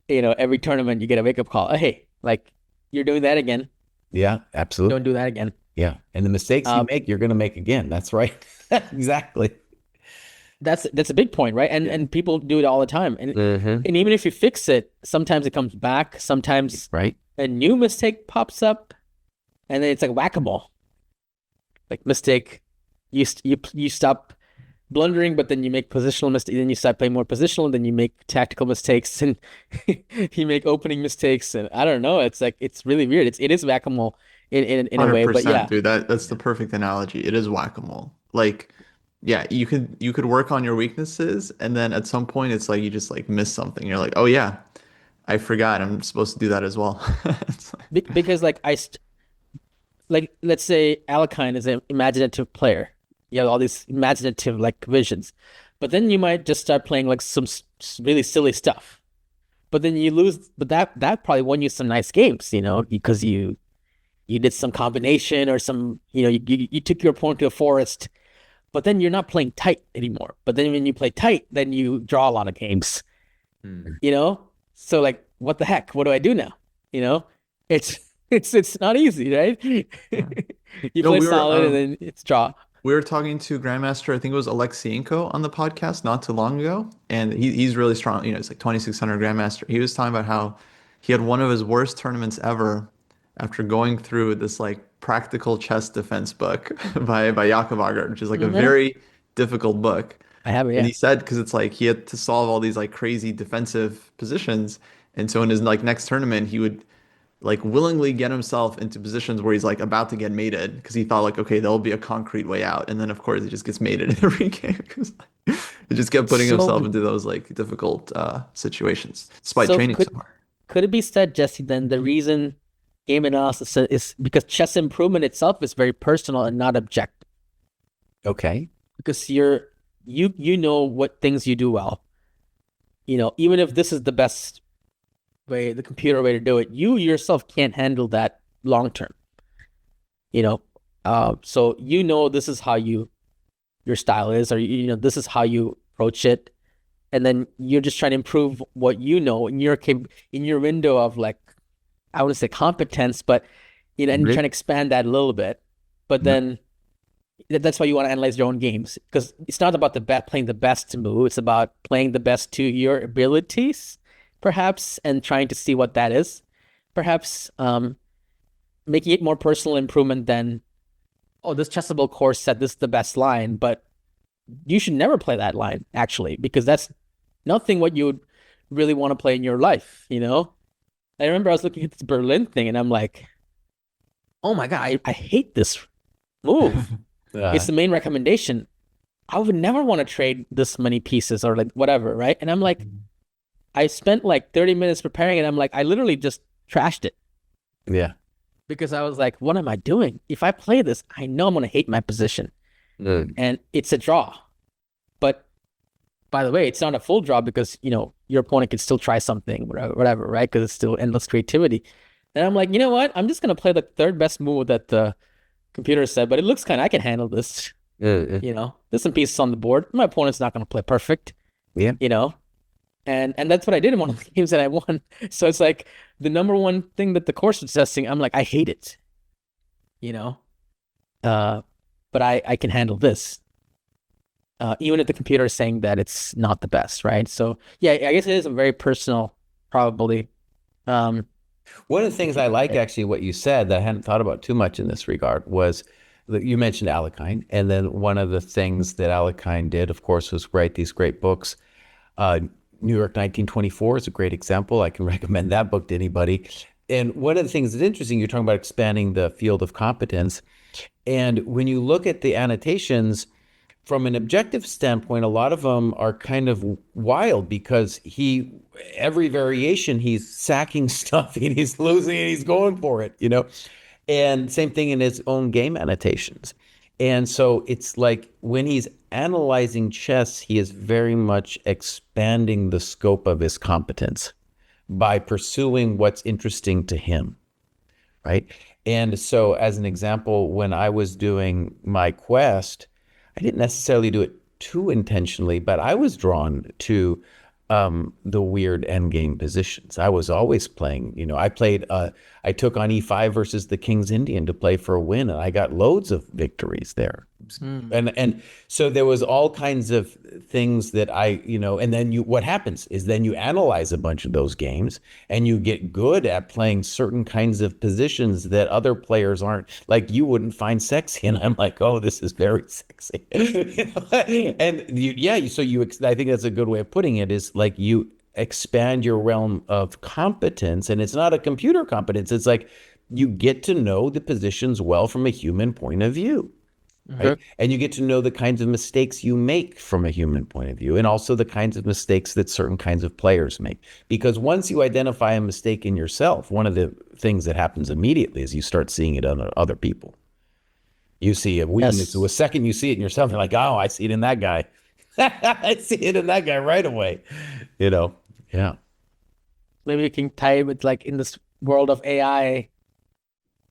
You know, every tournament you get a wake up call. Hey, like you're doing that again. Yeah, absolutely. Don't do that again. Yeah, and the mistakes you make, you're going to make again. That's right. Exactly. That's a big point, right? And people do it all the time. And and even if you fix it, sometimes it comes back. Sometimes a new mistake pops up, and then it's like whack-a-mole. Like mistake, you stop blundering, but then you make positional mistakes. Then you start playing more positional, and then you make tactical mistakes, and you make opening mistakes. And I don't know. It's like it's really weird. It is whack-a-mole in a way, but yeah, dude, that's the perfect analogy. It is whack-a-mole. Like, yeah, you could work on your weaknesses, and then at some point, it's like you just like miss something. You're like, oh yeah, I forgot. I'm supposed to do that as well. It's like, because like like let's say Alakine is an imaginative player. You have all these imaginative like visions, but then you might just start playing like some really silly stuff. But then you lose. But that probably won you some nice games, you know, because you did some combination or some, you know, you took your opponent to a forest, but then you're not playing tight anymore. But then when you play tight, then you draw a lot of games, you know? So like, what the heck? What do I do now? You know, it's not easy, right? You play solid and then it's draw. we were talking to Grandmaster, I think it was Alexienko on the podcast not too long ago, and he's really strong. You know, it's like 2600 Grandmaster. He was talking about how he had one of his worst tournaments ever after going through this like practical chess defense book by Jakob Aagaard, which is like a very difficult book. I have it, And yeah. he said because it's like he had to solve all these like crazy defensive positions, and so in his like next tournament he would like willingly get himself into positions where he's like about to get mated because he thought like, okay, there'll be a concrete way out, and then of course he just gets mated every game because he just kept putting himself into those like difficult situations despite So training so hard. could it be said, Jesse, then the reason game analysis is because chess improvement itself is very personal and not objective? Okay. Because you know what things you do well. You know, even if this is the best way, the computer way to do it, you yourself can't handle that long term. You know, so you know this is how your style is, or you know this is how you approach it, and then you're just trying to improve what you know in your window of like, I wouldn't say competence, but you know, and you're trying to expand that a little bit. But then that's why you want to analyze your own games, because it's not about playing the best move. It's about playing the best to your abilities, perhaps, and trying to see what that is. Perhaps making it more personal improvement than, oh, this chessable course said this is the best line, but you should never play that line, actually, because that's nothing what you would really want to play in your life, you know? I remember I was looking at this Berlin thing, and I'm like, oh my God, I hate this move. It's the main recommendation. I would never want to trade this many pieces or like whatever, right? And I'm like, I spent like 30 minutes preparing it. I'm like, I literally just trashed it. Yeah. because I was like, what am I doing? If I play this, I know I'm going to hate my position. And it's a draw. But by the way, it's not a full draw because, your opponent could still try something, whatever, right? Because it's still endless creativity. And I'm like, you know what? I'm just going to play the third best move that the computer said, but it looks I can handle this. There's some pieces on the board. My opponent's not going to play perfect. Yeah. And that's what I did in one of the games that I won. So it's like the number one thing that the course was testing, I'm like, I hate it. But I can handle this. Even if the computer is saying that it's not the best, right? So yeah, I guess it is a very personal, probably. One of the things I like, actually, what you said that I hadn't thought about too much in this regard was that you mentioned Alekhine. And then one of the things that Alekhine did, of course, was write these great books. New York 1924 is a great example. I can recommend that book to anybody. And one of the things that's interesting, you're talking about expanding the field of competence. And when you look at the annotations, from an objective standpoint, a lot of them are kind of wild because every variation, he's sacking stuff and he's losing and he's going for it, And same thing in his own game annotations. And so it's like when he's analyzing chess, he is very much expanding the scope of his competence by pursuing what's interesting to him, right? And so as an example, when I was doing my quest, I didn't necessarily do it too intentionally, but I was drawn to the weird endgame positions. I was always playing, I took on E5 versus the King's Indian to play for a win, and I got loads of victories there. And so there was all kinds of things that and then what happens is then you analyze a bunch of those games and you get good at playing certain kinds of positions that other players aren't, like you wouldn't find sexy. And I'm like, oh, this is very sexy. And I think that's a good way of putting it, is like you expand your realm of competence, and it's not a computer competence. It's like you get to know the positions well from a human point of view. Right? And you get to know the kinds of mistakes you make from a human point of view, and also the kinds of mistakes that certain kinds of players make. Because once you identify a mistake in yourself, one of the things that happens immediately is you start seeing it on other people. You see a weakness. Yes. The second you see it in yourself, you're like, oh, I see it in that guy. I see it in that guy right away. Yeah. Maybe you can tie it with, like, in this world of AI,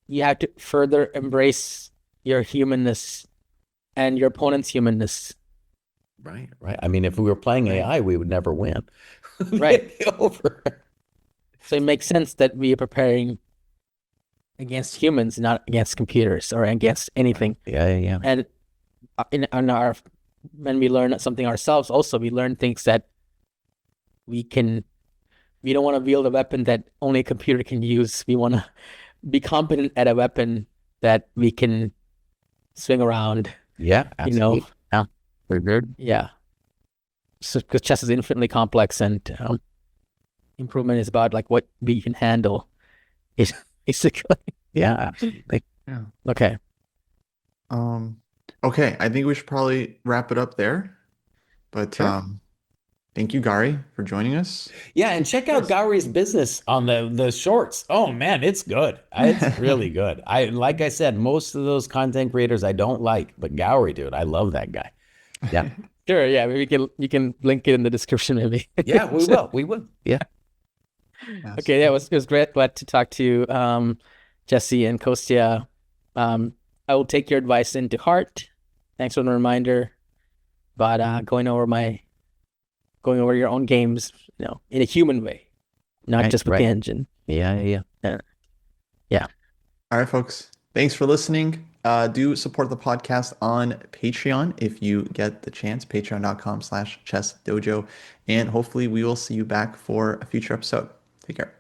you have to further embrace your humanness and your opponent's humanness. Right. I mean, if we were playing AI, we would never win. Right. Over. So it makes sense that we are preparing against humans, not against computers or against anything. Yeah. And when we learn something ourselves, also we learn things that we don't want to wield a weapon that only a computer can use. We want to be competent at a weapon that we can swing around. Yeah, absolutely. Yeah. Very good. Yeah. So, because chess is infinitely complex, and improvement is about like what we can handle. Is basically. Yeah, absolutely. Yeah. Okay. Okay, I think we should probably wrap it up there. But Sure. Thank you, Gauri, for joining us. Yeah, and check out Gauri's business on the shorts. Oh man, it's good. It's really good. Like I said, most of those content creators I don't like, but Gauri, dude, I love that guy. Yeah. Sure. Yeah, maybe you can link it in the description, maybe. Yeah, we will. We will. Yeah. Yes. Okay. Yeah, it was great. Glad to talk to you, Jesse and Kostya. I will take your advice into heart. Thanks for the reminder. But going over your own games, in a human way, not just with the engine. Yeah. All right, folks. Thanks for listening. Do support the podcast on Patreon if you get the chance, patreon.com/ChessDojo. And hopefully we will see you back for a future episode. Take care.